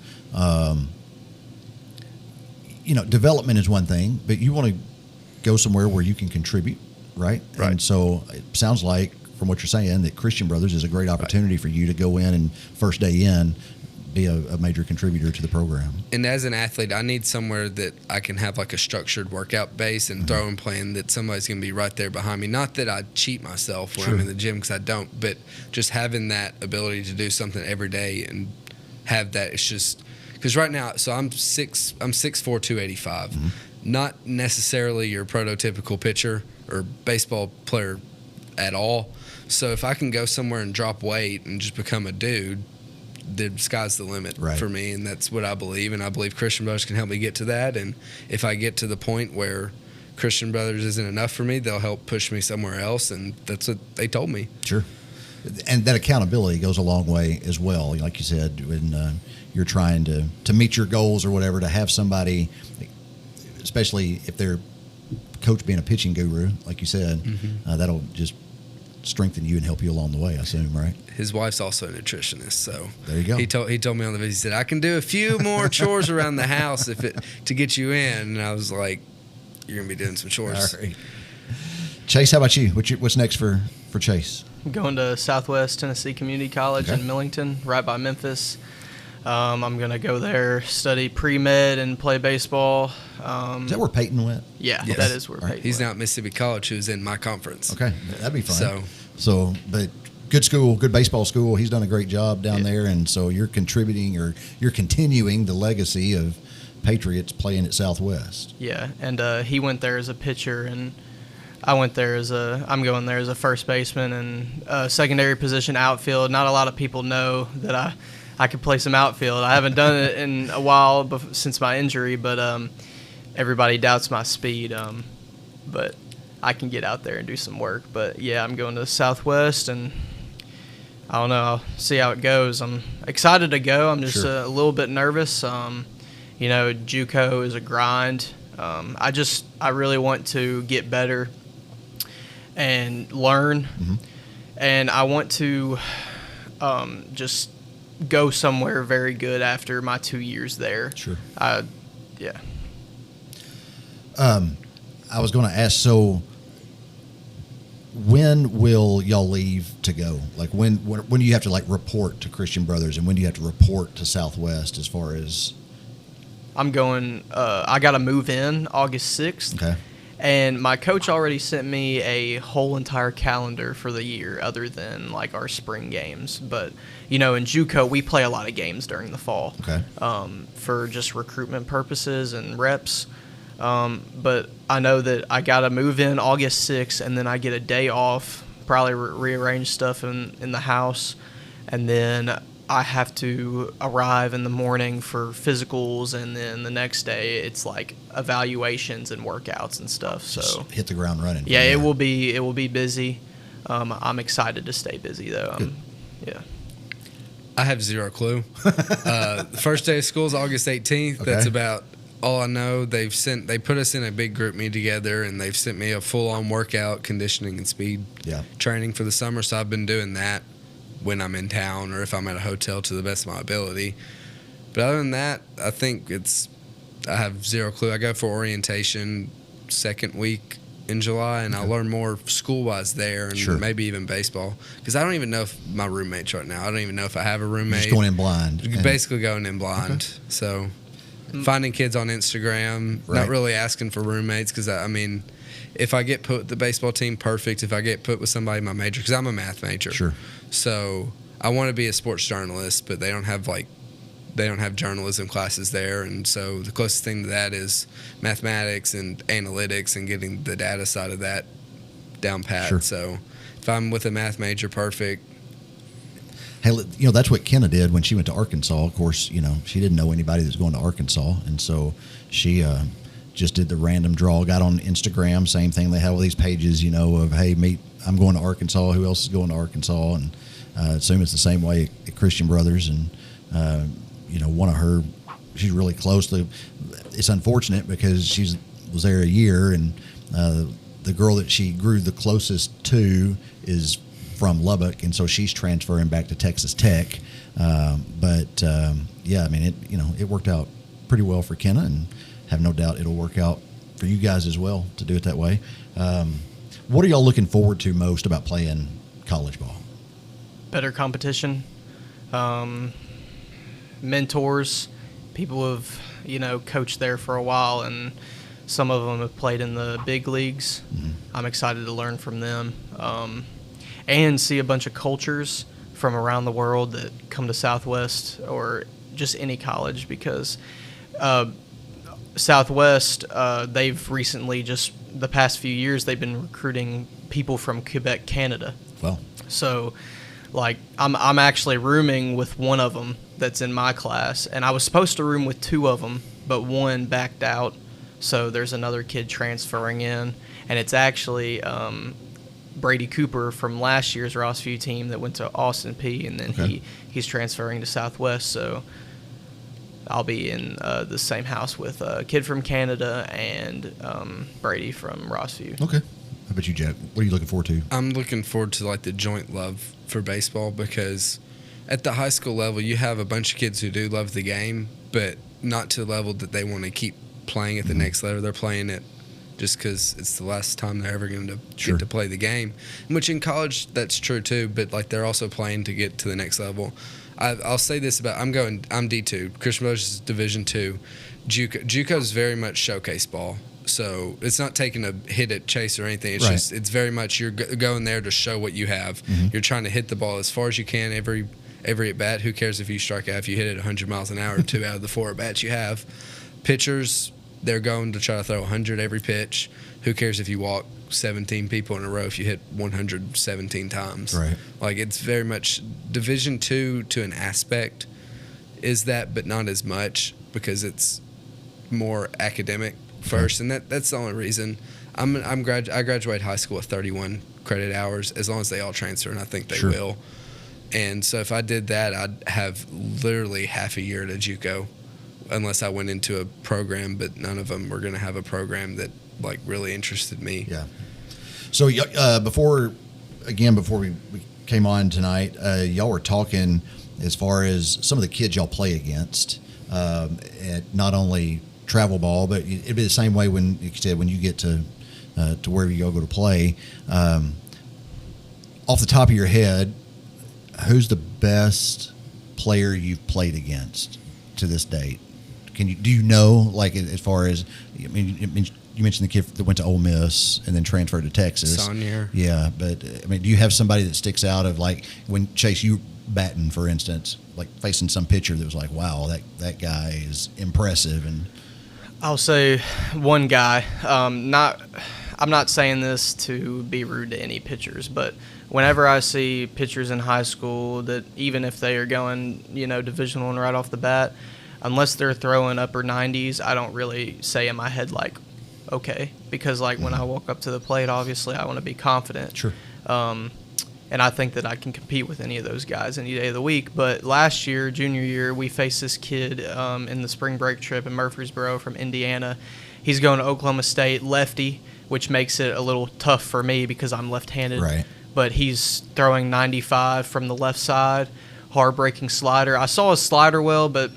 development is one thing, but you want to go somewhere where you can contribute, right? Right. And so it sounds like, from what you're saying, that Christian Brothers is a great opportunity for you to go in and first day in be a major contributor to the program. And as an athlete, I need somewhere that I can have like a structured workout base and throwing plan that somebody's going to be right there behind me. Not that I cheat myself when I'm in the gym, because I don't, but just having that ability to do something every day and have that. It's just because right now, so I'm 6'4", 285. Not necessarily your prototypical pitcher or baseball player at all. So if I can go somewhere and drop weight and just become a dude, the sky's the limit for me, and that's what I believe. And I believe Christian Brothers can help me get to that. And if I get to the point where Christian Brothers isn't enough for me, they'll help push me somewhere else, and that's what they told me. Sure. And that accountability goes a long way as well. Like you said, when you're trying to meet your goals or whatever, to have somebody, especially if they're coach being a pitching guru, like you said, that'll just strengthen you and help you along the way, I assume, right? His wife's also a nutritionist, so there you go. He told me on the video, he said, I can do a few more chores around the house to get you in. And I was like, you're gonna be doing some chores. All right. Chase, how about you? What's next for Chase? I'm going to Southwest Tennessee Community College in Millington, right by Memphis. I'm going to go there, study pre-med, and play baseball. Is that where Peyton went? Yeah, yes. That is where Peyton went. He's now at Mississippi College, who's in my conference. Okay, that'd be fun. But good school, good baseball school. He's done a great job down there, and so you're contributing, or you're continuing the legacy of Patriots playing at Southwest. Yeah, and he went there as a pitcher, and I'm going there as a first baseman and secondary position outfield. Not a lot of people know that I could play some outfield. I haven't done it in a while since my injury, but everybody doubts my speed. But I can get out there and do some work. But, yeah, I'm going to the Southwest, and I don't know. I'll see how it goes. I'm excited to go. I'm just a little bit nervous. JUCO is a grind. I really want to get better and learn. And I want to just go somewhere very good after my 2 years there. Sure. Yeah. I was going to ask, so when will y'all leave to go? Like when do you have to report to Christian Brothers, and when do you have to report to Southwest as far as? I'm going, I got to move in August 6th. Okay. And my coach already sent me a whole entire calendar for the year other than our spring games. But, in JUCO, we play a lot of games during the fall. Okay. For just recruitment purposes and reps. But I know that I got to move in August 6th, and then I get a day off, probably rearrange stuff in the house. And then I have to arrive in the morning for physicals, and then the next day it's evaluations and workouts and stuff. So just hit the ground running. Yeah, it will be busy. I'm excited to stay busy though. Yeah. I have zero clue. The first day of school is August 18th. Okay. That's about all I know. They put us in a big group meet together, and they've sent me a full-on workout, conditioning and speed training for the summer. So I've been doing that when I'm in town or if I'm at a hotel to the best of my ability. But other than that, I think I have zero clue. I go for orientation second week in July, and I'll learn more school-wise there, and maybe even baseball. Because I don't even know if my roommates right now. I don't even know if I have a roommate. Just going in blind. Basically going in blind. Okay. So finding kids on Instagram, not really asking for roommates, because, if I get put with the baseball team, perfect. If I get put with somebody in my major, because I'm a math major. Sure. So I want to be a sports journalist, but they don't have journalism classes there, and so the closest thing to that is mathematics and analytics and getting the data side of that down pat. Sure. So if I'm with a math major, perfect. Hey, that's what Kenna did when she went to Arkansas. Of course, she didn't know anybody that was going to Arkansas, and so she just did the random draw. Got on Instagram, same thing. They have all these pages, of hey, I'm going to Arkansas. Who else is going to Arkansas? And assume it's the same way at Christian Brothers. And one of her, she's really close to. It's unfortunate because she was there a year, and the girl that she grew the closest to is from Lubbock, and so she's transferring back to Texas Tech. It worked out pretty well for Kenna, and have no doubt it'll work out for you guys as well to do it that way. What are y'all looking forward to most about playing college ball? Better competition, mentors, people who have coached there for a while, and some of them have played in the big leagues. Mm-hmm. I'm excited to learn from them. And see a bunch of cultures from around the world that come to Southwest or just any college, because Southwest, they've recently, just the past few years, they've been recruiting people from Quebec, Canada. Well, so I'm actually rooming with one of them that's in my class, and I was supposed to room with two of them, but one backed out, so there's another kid transferring in, and it's actually Brady Cooper from last year's Rossview team that went to Austin P, and then he's transferring to Southwest. So I'll be in the same house with a kid from Canada and Brady from Rossview. Okay. How about you, Jack? What are you looking forward to? I'm looking forward to the joint love for baseball, because at the high school level you have a bunch of kids who do love the game, but not to the level that they want to keep playing at the next level. They're playing it just because it's the last time they're ever going to get to play the game. Which in college, that's true too, but they're also playing to get to the next level. I'll say this about, I'm D2. Christian Brothers is Division II. JUCO is very much showcase ball. So it's not taking a hit at Chase or anything. It's just, it's very much you're going there to show what you have. Mm-hmm. You're trying to hit the ball as far as you can every at bat. Who cares if you strike out, if you hit it 100 miles an hour, 2 out of the 4 at bats you have. Pitchers, they're going to try to throw 100 every pitch. Who cares if you walk 17 people in a row if you hit 117 times? Right. It's very much Division II to an aspect is that, but not as much, because it's more academic first, and that's the only reason. I graduated high school with 31 credit hours, as long as they all transfer, and I think they will. And so if I did that, I'd have literally half a year at a JUCO, unless I went into a program, but none of them were going to have a program that really interested me. Yeah. So before we came on tonight, y'all were talking as far as some of the kids y'all play against, at not only travel ball, but it'd be the same way when you said when you get to wherever you go to play. Off the top of your head, who's the best player you've played against to this date? Do you know, as far as, you mentioned the kid that went to Ole Miss and then transferred to Texas. Sonnier. Yeah, but do you have somebody that sticks out of when Chase, you batting, for instance, facing some pitcher that was wow, that guy is impressive? And I'll say one guy. I'm not saying this to be rude to any pitchers, but whenever I see pitchers in high school that, even if they are going, Division I right off the bat, unless they're throwing upper 90s, I don't really say in my head okay, because when I walk up to the plate, obviously I want to be confident. Sure. And I think that I can compete with any of those guys any day of the week. But last year, junior year, we faced this kid in the spring break trip in Murfreesboro from Indiana. He's going to Oklahoma State, lefty, which makes it a little tough for me because I'm left-handed. Right. But he's throwing 95 from the left side, hard-breaking slider. I saw his slider well, but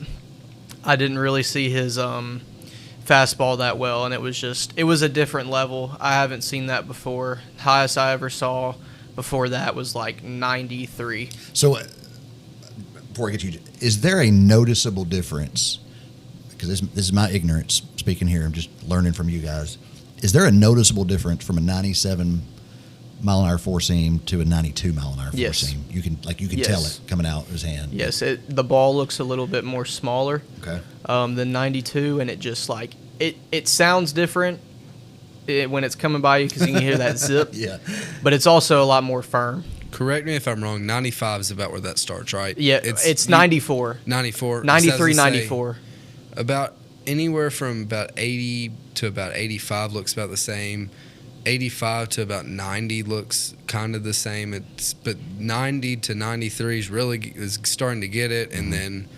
I didn't really see his fastball that well, and it was a different level. I haven't seen that before. Highest I ever saw before that was 93. So, before I get you, is there a noticeable difference? Because this is my ignorance speaking here. I'm just learning from you guys. Is there a noticeable difference from a 97 mile an hour four seam to a 92 mile an hour four seam? You can tell it coming out of his hand. Yes, the ball looks a little bit more smaller. Okay. Than 92, and it just it sounds different, when it's coming by you because you can hear that zip. Yeah. But it's also a lot more firm. Correct me if I'm wrong. 95 is about where that starts, right? Yeah, it's 94. 94. 93, 94. About anywhere from about 80 to about 85 looks about the same. 85 to about 90 looks kind of the same. But 90 to 93 is starting to get it, and then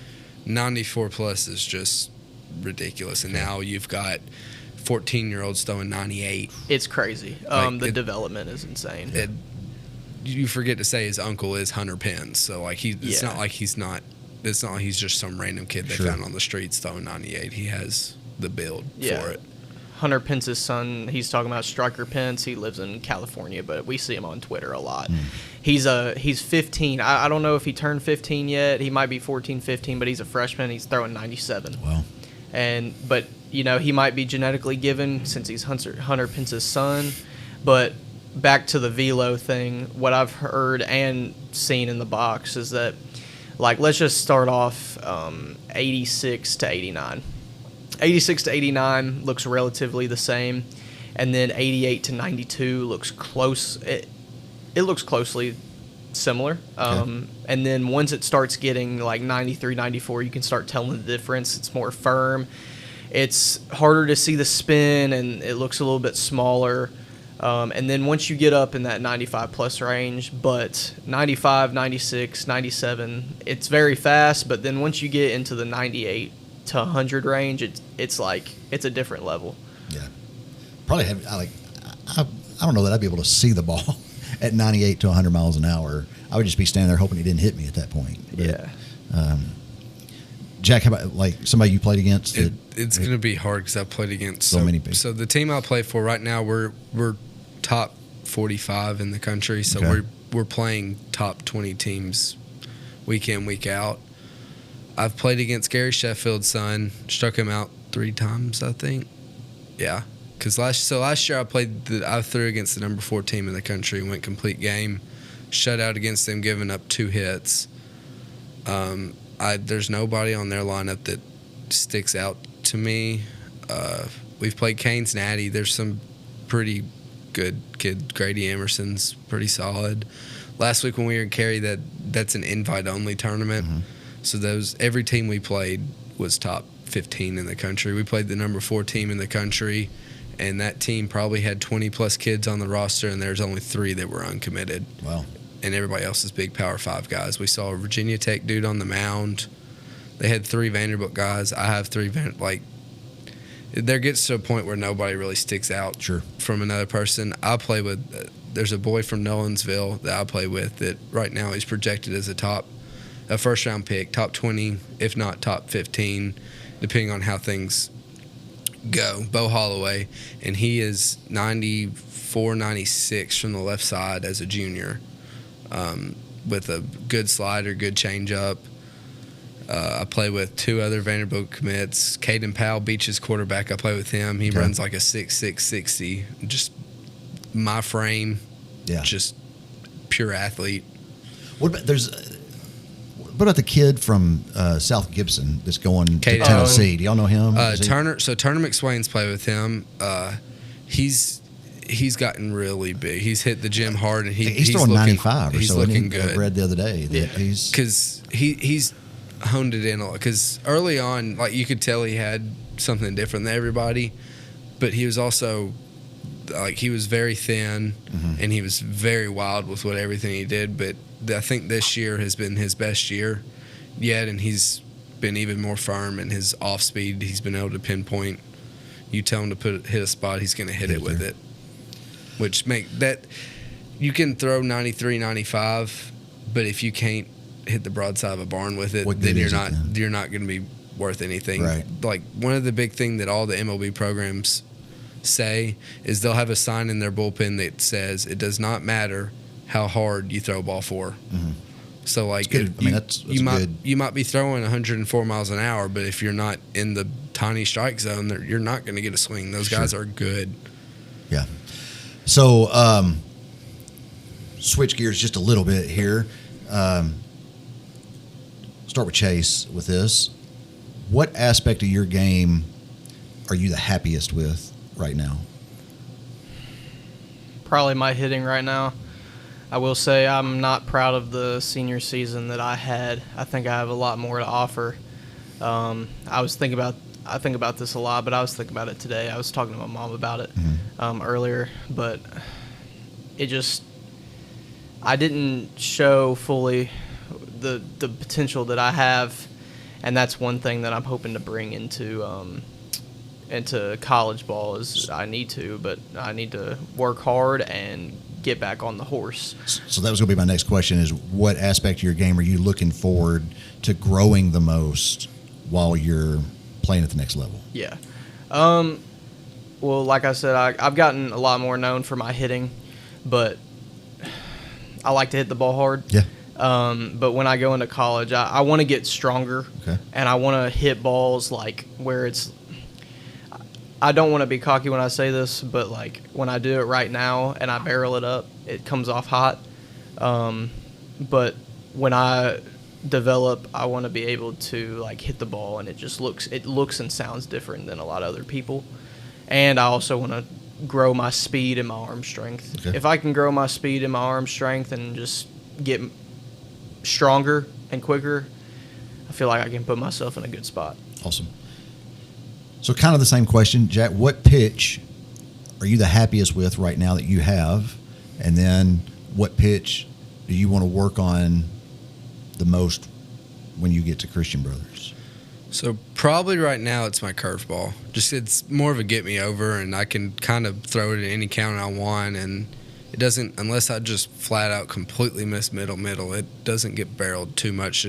94 plus is just ridiculous. And now you've got 14-year-olds throwing 98. It's crazy. The development is insane. You forget to say his uncle is Hunter Pence, so like it's not like he's just some random kid they found on the streets throwing 98. He has the build for it. Hunter Pence's son, he's talking about Striker Pence. He lives in California, but we see him on Twitter a lot. He's 15. I don't know if he turned 15 yet. He might be 14, 15, but he's a freshman. He's throwing 97. Wow. But he might be genetically given since he's Hunter Pence's son. But back to the velo thing, what I've heard and seen in the box is that, like, let's just start off 86 to 89. 86 to 89 looks relatively the same, and then 88 to 92 looks close. It looks closely similar. And then once it starts getting like 93, 94, you can start telling the difference. It's more firm. It's harder to see the spin, and it looks a little bit smaller. And then once you get up in that 95 plus range, but 95, 96, 97, it's very fast. But then once you get into the 98 to 100 range, it's a different level. Yeah. Probably I don't know that I'd be able to see the ball at 98 to 100 miles an hour. I would just be standing there hoping he didn't hit me at that point. But, Jack, how about like somebody you played against? It's going to be hard because I've played against so many people. So the team I play for right now, we're top 45 in the country. So we're playing top 20 teams week in, week out. I've played against Gary Sheffield's son, struck him out 3 times, I think. Yeah, because last year I threw against the number 4 team in the country, went complete game, shut out against them, giving up 2 hits. There's nobody on their lineup that sticks out to me. We've played Kane's Natty. There's some pretty good kid. Grady Emerson's pretty solid. Last week when we were in Cary, that's an invite-only tournament. Mm-hmm. So every team we played was top 15 in the country. We played the number 4 team in the country, and that team probably had 20-plus kids on the roster, and there's only 3 that were uncommitted. Wow. And everybody else is big Power 5 guys. We saw a Virginia Tech dude on the mound. They had 3 Vanderbilt guys. I have 3 there gets to a point where nobody really sticks out from another person. I play with there's a boy from Nolensville that I play with that right now he's projected as a first-round pick, top 20, if not top 15, depending on how things go. Bo Holloway, and he is 94, 96 from the left side as a junior, with a good slider, good changeup. I play with 2 other Vanderbilt commits. Caden Powell, Beach's quarterback, I play with him. He runs like a 6'6", 60. Just my frame, just pure athlete. What about the kid from South Gibson that's going to Tennessee? Do y'all know him? Turner McSwain's played with him. He's gotten really big. He's hit the gym hard, and he's throwing 95 or so. He's looking good. I read the other day that because he's honed it in a lot. Because early on, like, you could tell he had something different than everybody, but he was also he was very thin, and he was very wild with everything he did. But I think this year has been his best year yet, and he's been even more firm in his off speed. He's been able to pinpoint. You tell him to hit a spot, he's going to hit it with it, which make that you can throw 93, 95, but if you can't hit the broadside of a barn with it, then you're not going to be worth anything. Right. Like, one of the big thing that all the MLB programs say is they'll have a sign in their bullpen that says it does not matter how hard you throw a ball for. Mm-hmm. So like you might be throwing 104 miles an hour, but if you're not in the tiny strike zone, you're not going to get a swing. Those guys are good. Yeah. So switch gears just a little bit here. Start with Chase with this. What aspect of your game are you the happiest with right now? probably my hitting right now. I will say I'm not proud of the senior season that I had. I think I have a lot more to offer. I think about this a lot, but I was thinking about it today. I was talking to my mom about it earlier, but I didn't show fully the potential that I have, and that's one thing that I'm hoping to bring into college ball is I need to work hard and get back on the horse. So that was going to be my next question is what aspect of your game are you looking forward to growing the most while you're playing at the next level? Yeah. Well, like I said, I've gotten a lot more known for my hitting, but I like to hit the ball hard. Yeah. But when I go into college, I want to get stronger, and I want to hit balls like where it's – I don't want to be cocky when I say this, but like when I do it right now and I barrel it up, it comes off hot. But when I develop, I want to be able to like hit the ball and it looks and sounds different than a lot of other people. And I also want to grow my speed and my arm strength. Okay. If I can grow my speed and my arm strength and just get stronger and quicker, I feel like I can put myself in a good spot. Awesome. So kind of the same question, Jack, what pitch are you the happiest with right now that you have? And then what pitch do you want to work on the most when you get to Christian Brothers? So probably right now it's my curveball. Just it's more of a get me over, and I can kind of throw it at any count I want, and it doesn't, unless I just flat out completely miss middle, it doesn't get barreled too much.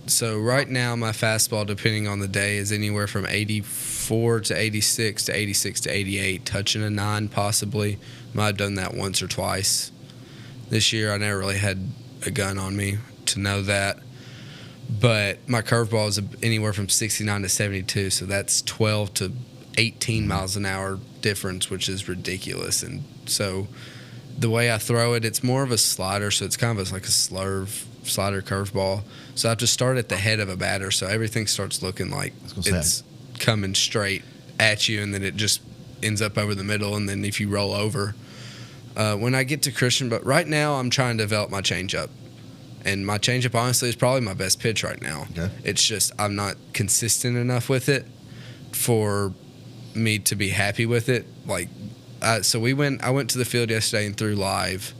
So right now my fastball, depending on the day, is anywhere from 84 to 86 to 86 to 88, touching a 9 possibly. Might have done that once or twice. This year I never really had a gun on me to know that. But my curveball is anywhere from 69 to 72, so that's 12 to 18 miles an hour difference, which is ridiculous. And so the way I throw it, it's more of a slider, so it's kind of like a slider curveball. So I have to start at the head of a batter, so everything starts looking like it's coming straight at you, and then it just ends up over the middle, and then if you roll over. When I get to Christian, but right now I'm trying to develop my changeup. And my changeup, honestly, is probably my best pitch right now. Okay. It's just I'm not consistent enough with it for me to be happy with it. I went to the field yesterday and threw live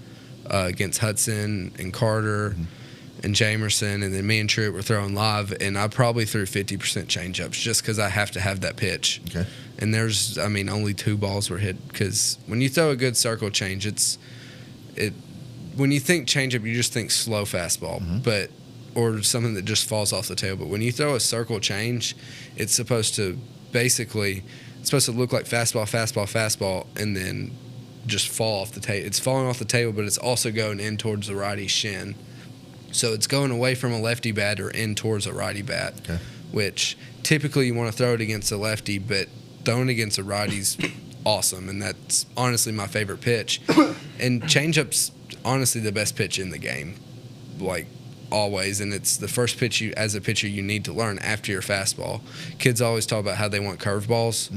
against Hudson and Carter and Jamerson, and then me and Patriot were throwing live, and I probably threw 50% changeups just because I have to have that pitch. Okay. And only 2 balls were hit because when you throw a good circle change, when you think changeup, you just think slow fastball, or something that just falls off the tail. But when you throw a circle change, it's supposed to look like fastball, and then just fall off the table. It's falling off the table, but it's also going in towards the righty shin. So it's going away from a lefty bat or in towards a righty bat, which typically you want to throw it against a lefty, but throwing against a righty's awesome, and that's honestly my favorite pitch. And changeup's honestly the best pitch in the game, like always, and it's the first pitch as a pitcher you need to learn after your fastball. Kids always talk about how they want curveballs,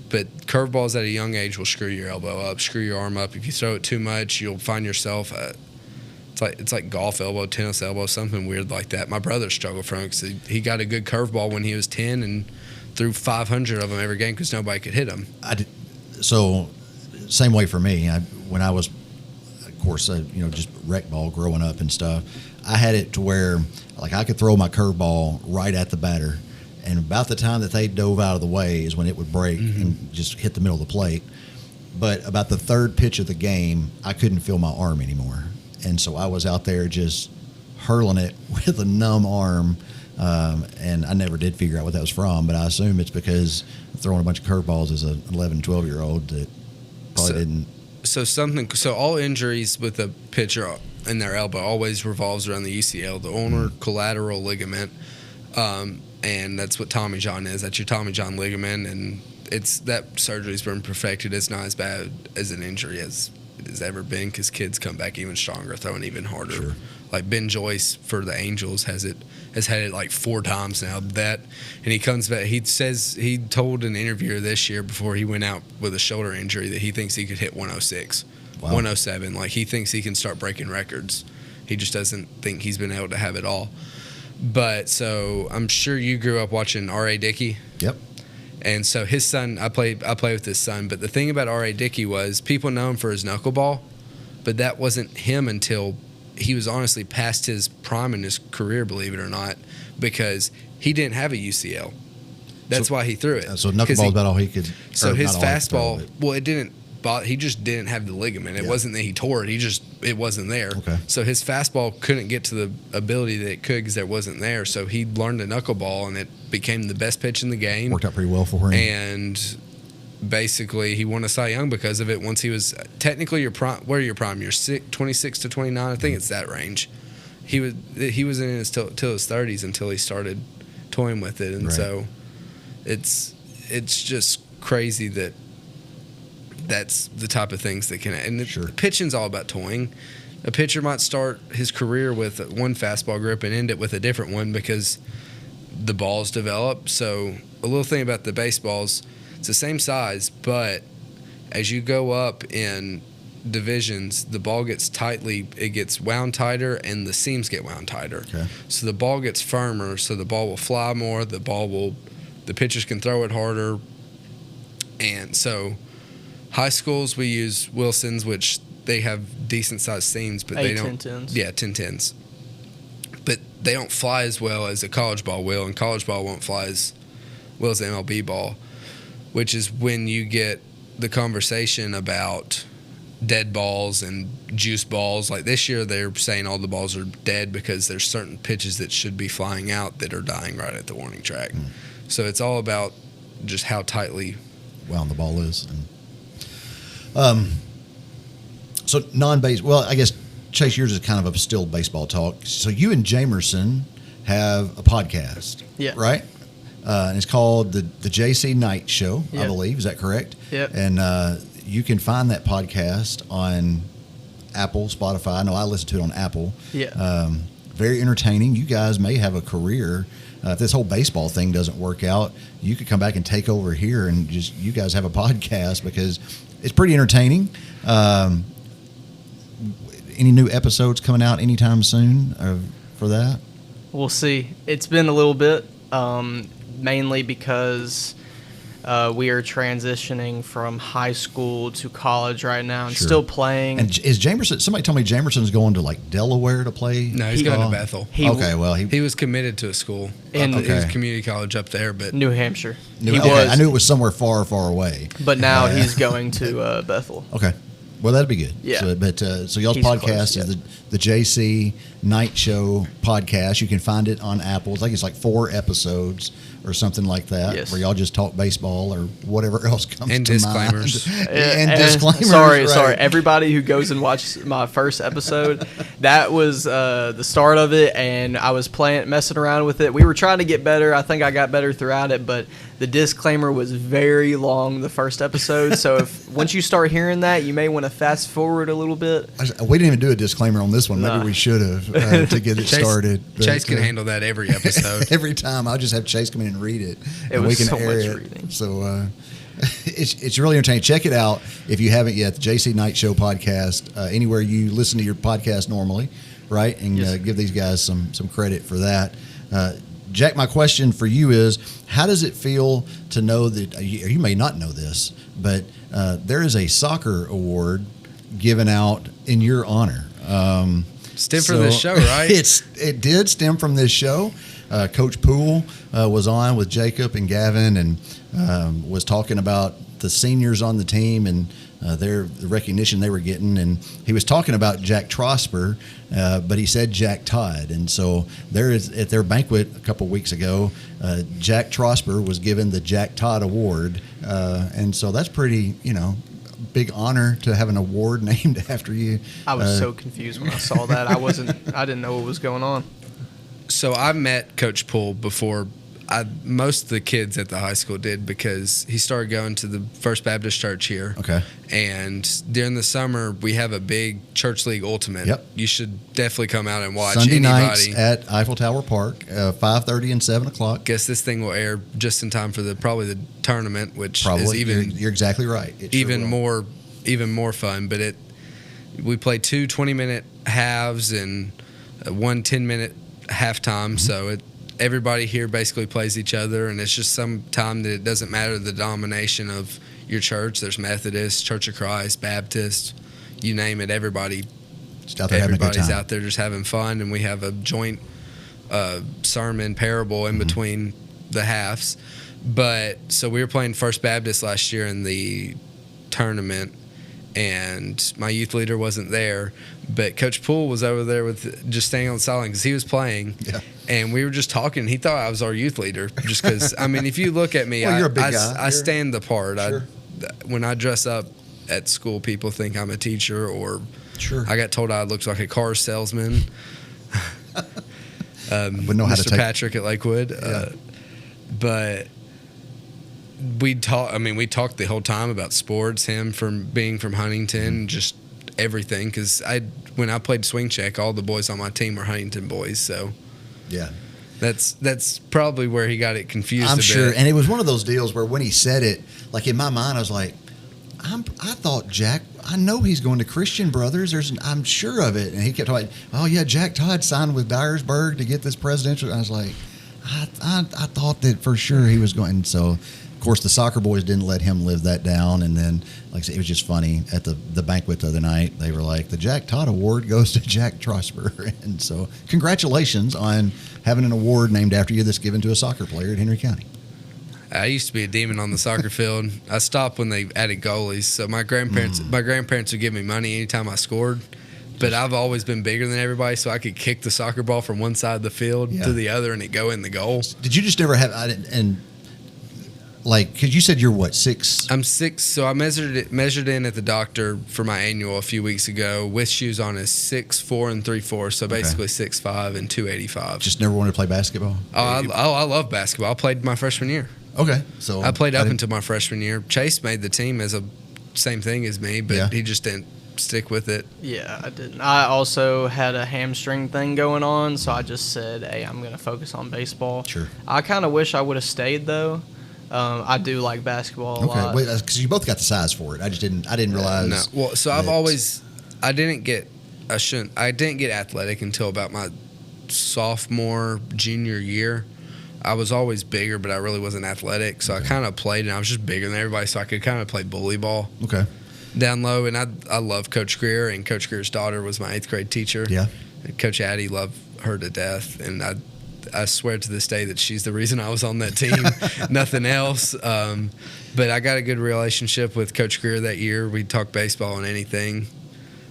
but curveballs at a young age will screw your elbow up, screw your arm up. If you throw it too much, you'll find yourself it's like golf elbow, tennis elbow, something weird like that. My brother struggled from it because he got a good curveball when he was 10 and threw 500 of them every game because nobody could hit him. So same way for me. When I was, of course, just rec ball growing up and stuff, I had it to where like I could throw my curveball right at the batter, and about the time that they dove out of the way is when it would break and just hit the middle of the plate. But about the third pitch of the game, I couldn't feel my arm anymore, and so I was out there just hurling it with a numb arm, and I never did figure out what that was from, but I assume it's because throwing a bunch of curveballs as an 11, 12-year-old that probably didn't. So all injuries with a pitcher in their elbow always revolves around the UCL, the ulnar collateral ligament, and that's what Tommy John is. That's your Tommy John ligament, and that surgery's been perfected. It's not as bad as an injury as it has ever been because kids come back even stronger, throwing even harder. Sure. Like Ben Joyce for the Angels has it has had it like 4 times now. And he comes back. He told an interviewer this year before he went out with a shoulder injury that he thinks he could hit 106, 107. Like, he thinks he can start breaking records. He just doesn't think he's been able to have it all. But so I'm sure you grew up watching R.A. Dickey. Yep. And so his son, I play with his son. But the thing about R.A. Dickey was people know him for his knuckleball, but that wasn't him until he was honestly past his prime in his career, believe it or not, because he didn't have a UCL. That's why he threw it. So knuckleball is about all he could. So his fastball, it didn't. He just didn't have the ligament. It wasn't that he tore it. It wasn't there. Okay. So his fastball couldn't get to the ability that it could because it wasn't there. So he learned a knuckleball, and it became the best pitch in the game. Worked out pretty well for him. And basically, he won a Cy Young because of it. Once he was technically your prime. What are your prime? You're 26 to 29. I think it's that range. He was in his till his 30s until he started toying with it, and so it's just crazy that. That's the type of things that can. And the pitching's all about toying. A pitcher might start his career with one fastball grip and end it with a different one because the balls develop. So a little thing about the baseballs, it's the same size, but as you go up in divisions, the ball gets wound tighter and the seams get wound tighter. Okay. So the ball gets firmer, so the ball will fly more, the pitchers can throw it harder. And so high schools, we use Wilsons, which they have decent-sized seams, but they don't. 10-10s. Yeah, 10-10s. But they don't fly as well as a college ball will, and college ball won't fly as well as the MLB ball, which is when you get the conversation about dead balls and juice balls. Like this year, they're saying all the balls are dead because there's certain pitches that should be flying out that are dying right at the warning track. So it's all about just how tightly wound the ball is. So non-base. Well, I guess Chase, yours is kind of a still baseball talk. So you and Jamerson have a podcast, right? And it's called the JC Night Show, I believe. Is that correct? Yep. And you can find that podcast on Apple, Spotify. I know I listen to it on Apple. Yeah. Very entertaining. You guys may have a career. If this whole baseball thing doesn't work out, you could come back and take over here and just you guys have a podcast because it's pretty entertaining. Any new episodes coming out anytime soon for that? We'll see. It's been a little bit, mainly because we are transitioning from high school to college right now and still playing. And is Jamerson? Somebody told me Jamerson's going to like Delaware to play. No, he's going to Bethel. He was committed to a school. He was community college up there, but New Hampshire. I knew it was somewhere far, far away. But now he's going to Bethel. Okay. Well, that'd be good. Yeah. So y'all's podcast is the JC Night Show podcast. You can find it on Apple. I think it's like 4 episodes or something like that, where y'all just talk baseball or whatever else comes to disclaimers. mind. And disclaimers. Sorry. Everybody who goes and watches my first episode, that was the start of it, and I was messing around with it. We were trying to get better. I think I got better throughout it, but the disclaimer was very long the first episode. So if once you start hearing that, you may want to fast forward a little bit. We didn't even do a disclaimer on this one. Maybe we should have to get it started. But, Chase can handle that every episode. Every time. I'll just have Chase come in and read it. It and was we can so air much it. reading. So it's really entertaining. Check it out if you haven't yet. The JC Night Show podcast, anywhere you listen to your podcast normally, right? And give these guys some credit for that. Jack, my question for you is, how does it feel to know that, you may not know this, but there is a soccer award given out in your honor. Stem from this show, right? It did stem from this show. Coach Poole was on with Jacob and Gavin and was talking about the seniors on the team and the recognition they were getting. And he was talking about Jack Trosper, but he said Jack Todd. And so there is, at their banquet a couple weeks ago, Jack Trosper was given the Jack Todd Award. And so that's pretty, big honor to have an award named after you. I was so confused when I saw that. I didn't know what was going on. So I met Coach Poole before most of the kids at the high school did, because he started going to the First Baptist Church here. Okay. And during the summer, we have a big church league ultimate. Yep. You should definitely come out and watch. Sunday anybody. nights at Eiffel Tower Park, 5:30 and 7 o'clock. Guess this thing will air just in time for probably the tournament, which Probably. is even You're exactly right. It even sure more fun. But we play 2 20-minute halves and one 10-minute halftime. So everybody here basically plays each other, and it's just some time that it doesn't matter the denomination of your church. There's Methodist, Church of Christ, Baptist, you name it. Everybody's out there having a good everybody's time. out there just having fun, and we have a joint sermon parable in between the halves. But so we were playing First Baptist last year in the tournament, and my youth leader wasn't there, but Coach Poole was over there with just staying on the sideline because he was playing. Yeah. And we were just talking. He thought I was our youth leader just because, I mean, if you look at me, well, you're a big guy. I stand the part. Sure. When I dress up at school, people think I'm a teacher, or sure. I got told I looked like a car salesman. Wouldn't know how to Mr. take Patrick at Lakewood. Yeah. But we talked the whole time about sports, him being from Huntington, just everything. Because when I played swing check, all the boys on my team were Huntington boys. So yeah, that's probably where he got it confused. I'm a sure, bit. and it was one of those deals where when he said it, like in my mind, I was like, I thought Jack. I know he's going to Christian Brothers. I'm sure of it. And he kept talking, oh, yeah, Jack Todd signed with Dyersburg to get this presidential. And I was like, I thought that for sure he was going. And so, of course, the soccer boys didn't let him live that down. And then, like I said, it was just funny. At the banquet the other night, they were like, the Jack Todd Award goes to Jack Trosper. And so congratulations on having an award named after you that's given to a soccer player at Henry County. I used to be a demon on the soccer field. I stopped when they added goalies. So my grandparents would give me money anytime I scored. But I've always been bigger than everybody, so I could kick the soccer ball from one side of the field to the other and it go in the goal. Did you just never have because you said you're what, 6? I'm 6, so I measured in at the doctor for my annual a few weeks ago. With shoes on is 6'4" and 3/4", so basically 6'5" and 285. Just never wanted to play basketball? I love basketball. I played my freshman year. Okay, so I played up until my freshman year. Chase made the team as a same thing as me, but he just didn't stick with it. Yeah, I didn't. I also had a hamstring thing going on, so I just said, hey, I'm going to focus on baseball. Sure. I kind of wish I would have stayed, though. I do like basketball a lot. Okay, because you both got the size for it. I didn't realize. No. Well, so I didn't get athletic until about my sophomore, junior year. I was always bigger, but I really wasn't athletic. So I kind of played, and I was just bigger than everybody, so I could kind of play bully ball. Okay. Down low, and I love Coach Greer, and Coach Greer's daughter was my 8th grade teacher. Yeah. And Coach Addie loved her to death, and I swear to this day that she's the reason I was on that team, nothing else. But I got a good relationship with Coach Greer that year. We'd talk baseball and anything.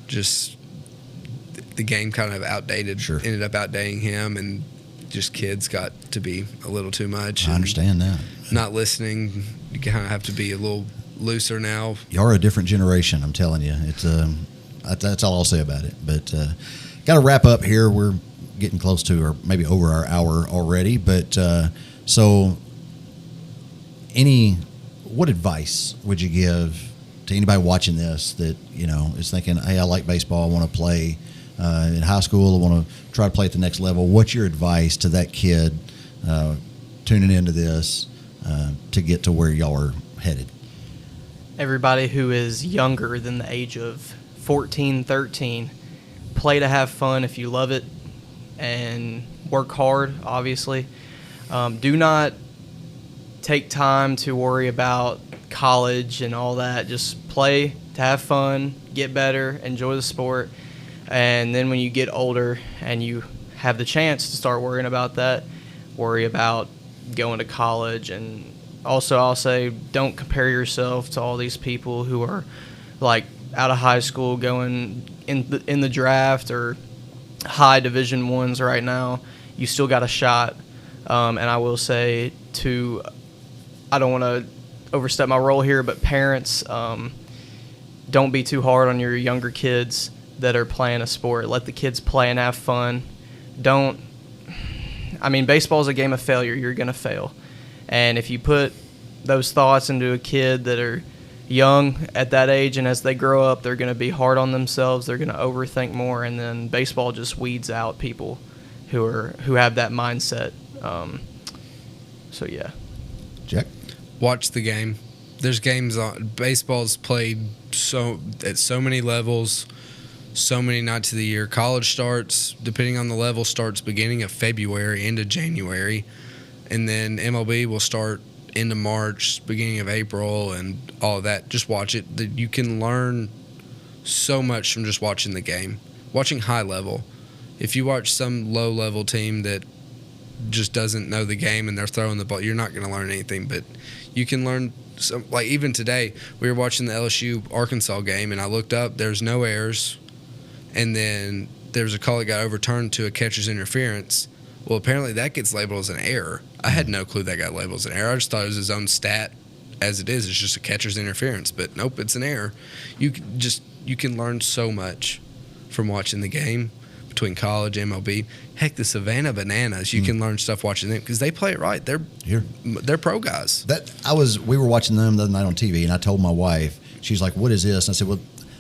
Just the game kind of outdated. Sure. Ended up outdating him, and just kids got to be a little too much. I understand that. Not listening. You kind of have to be a little looser now. You're a different generation, I'm telling you. It's that's all I'll say about it. But got to wrap up here. We're getting close to, or maybe over our hour already. But so, what advice would you give to anybody watching this that is thinking, hey, I like baseball, I want to play in high school, I want to try to play at the next level? What's your advice to that kid tuning into this to get to where y'all are headed? Everybody who is younger than the age of 14, 13, play to have fun if you love it, and work hard, obviously. Do not take time to worry about college and all that. Just play to have fun, get better, enjoy the sport. And then when you get older and you have the chance to start worrying about that, worry about going to college. And also I'll say, don't compare yourself to all these people who are like out of high school going in the draft or high Division I's right now. You still got a shot. And I will say I don't want to overstep my role here, but parents, don't be too hard on your younger kids that are playing a sport. Let the kids play and have fun. I mean, baseball is a game of failure. You're going to fail. And if you put those thoughts into a kid that are young at that age, and as they grow up, they're going to be hard on themselves. They're going to overthink more, and then baseball just weeds out people who have that mindset. So yeah. Jack? Watch the game. There's games on. Baseball's played at so many levels, so many nights of the year. College starts, depending on the level, starts beginning of February into January, and then MLB will start into March, beginning of April, and all of that. Just watch it. You can learn so much from just watching the game. Watching high level. If you watch some low level team that just doesn't know the game and they're throwing the ball, you're not going to learn anything. But you can learn some. Like even today, we were watching the LSU Arkansas game, and I looked up. There's no errors, and then there was a call that got overturned to a catcher's interference. Well, apparently that gets labeled as an error. I had no clue that got labeled as an error. I just thought it was his own stat. As it is, it's just a catcher's interference. But nope, it's an error. You can learn so much from watching the game between college, MLB. Heck, the Savannah Bananas, you can learn stuff watching them because they play it right. They're pro guys. We were watching them the other night on TV, and I told my wife, she's like, "What is this?" And I said, "Well,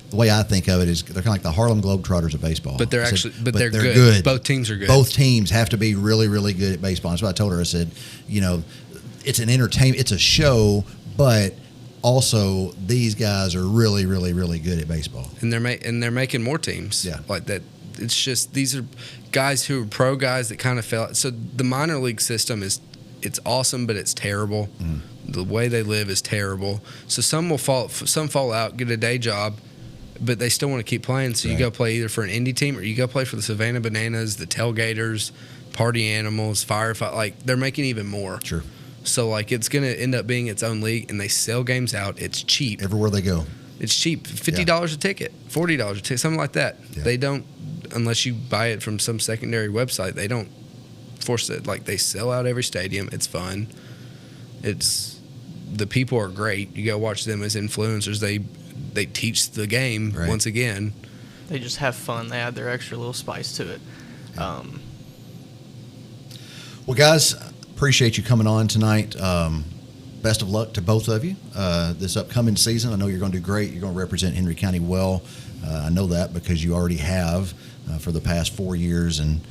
the way I think of it is they're kind of like the Harlem Globetrotters of baseball." But they're they're good. Both teams are good. Both teams have to be really, really good at baseball. That's what I told her. I said, it's an entertainment, it's a show, but also these guys are really, really, really good at baseball. And they're making more teams. Yeah. Like that. It's just these are guys who are pro guys that kind of fell. So the minor league system it's awesome, but it's terrible. The way they live is terrible. So some fall out, get a day job, but they still want to keep playing. So you go play either for an indie team or you go play for the Savannah Bananas, the Tailgaters, Party Animals, Firefight. Like they're making even more. Sure. So like it's gonna end up being its own league, and they sell games out. It's cheap Everywhere they go. It's cheap, $50 a ticket, $40 a ticket, something like that. Yeah. They don't, unless you buy it from some secondary website. They don't force it. Like they sell out every stadium. It's fun. The people are great. You go watch them as influencers. They teach the game once again. They just have fun. They add their extra little spice to it. Well, guys, appreciate you coming on tonight. Best of luck to both of you this upcoming season. I know you're going to do great. You're going to represent Henry County well. I know that because you already have for the past 4 years, and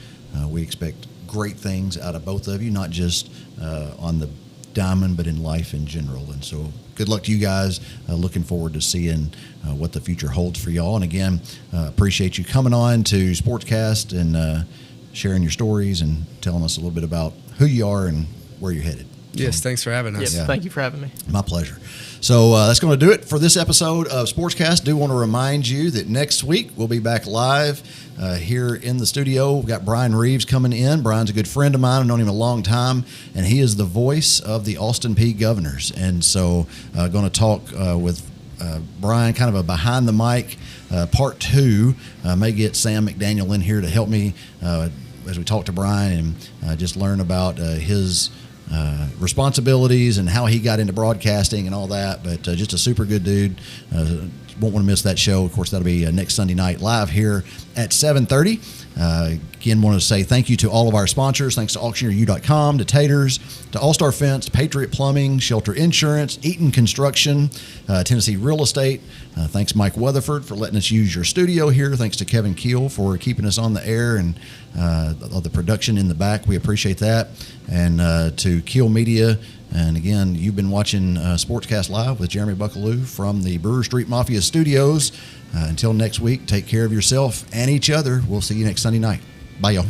we expect great things out of both of you, not just on the diamond, but in life in general. And so good luck to you guys. Looking forward to seeing what the future holds for y'all. And again, appreciate you coming on to SportsCast and sharing your stories and telling us a little bit about who you are and where you're headed. Yes, thanks for having us. Yeah. Thank you for having me. My pleasure. So that's going to do it for this episode of SportsCast. Do want to remind you that next week we'll be back live here in the studio. We've got Brian Reeves coming in. Brian's a good friend of mine. I've known him a long time, and he is the voice of the Austin Peay Governors. And so going to talk with Brian, kind of a behind the mic part 2. May get Sam McDaniel in here to help me as we talk to Brian and just learn about his responsibilities and how he got into broadcasting and all that. But just a super good dude. Won't want to miss that show. Of course, that'll be next Sunday night live here at 7:30. Again, want to say thank you to all of our sponsors. Thanks to AuctioneerU.com, to Taters, to All-Star Fence, Patriot Plumbing, Shelter Insurance, Eaton Construction, Tennessee Real Estate. Thanks, Mike Weatherford, for letting us use your studio here. Thanks to Kevin Keel for keeping us on the air and the production in the back. We appreciate that. And to Keel Media. And again, you've been watching SportsCast Live with Jeremy Buckelew from the Brewer Street Mafia Studios. Until next week, take care of yourself and each other. We'll see you next Sunday night. Bye, y'all.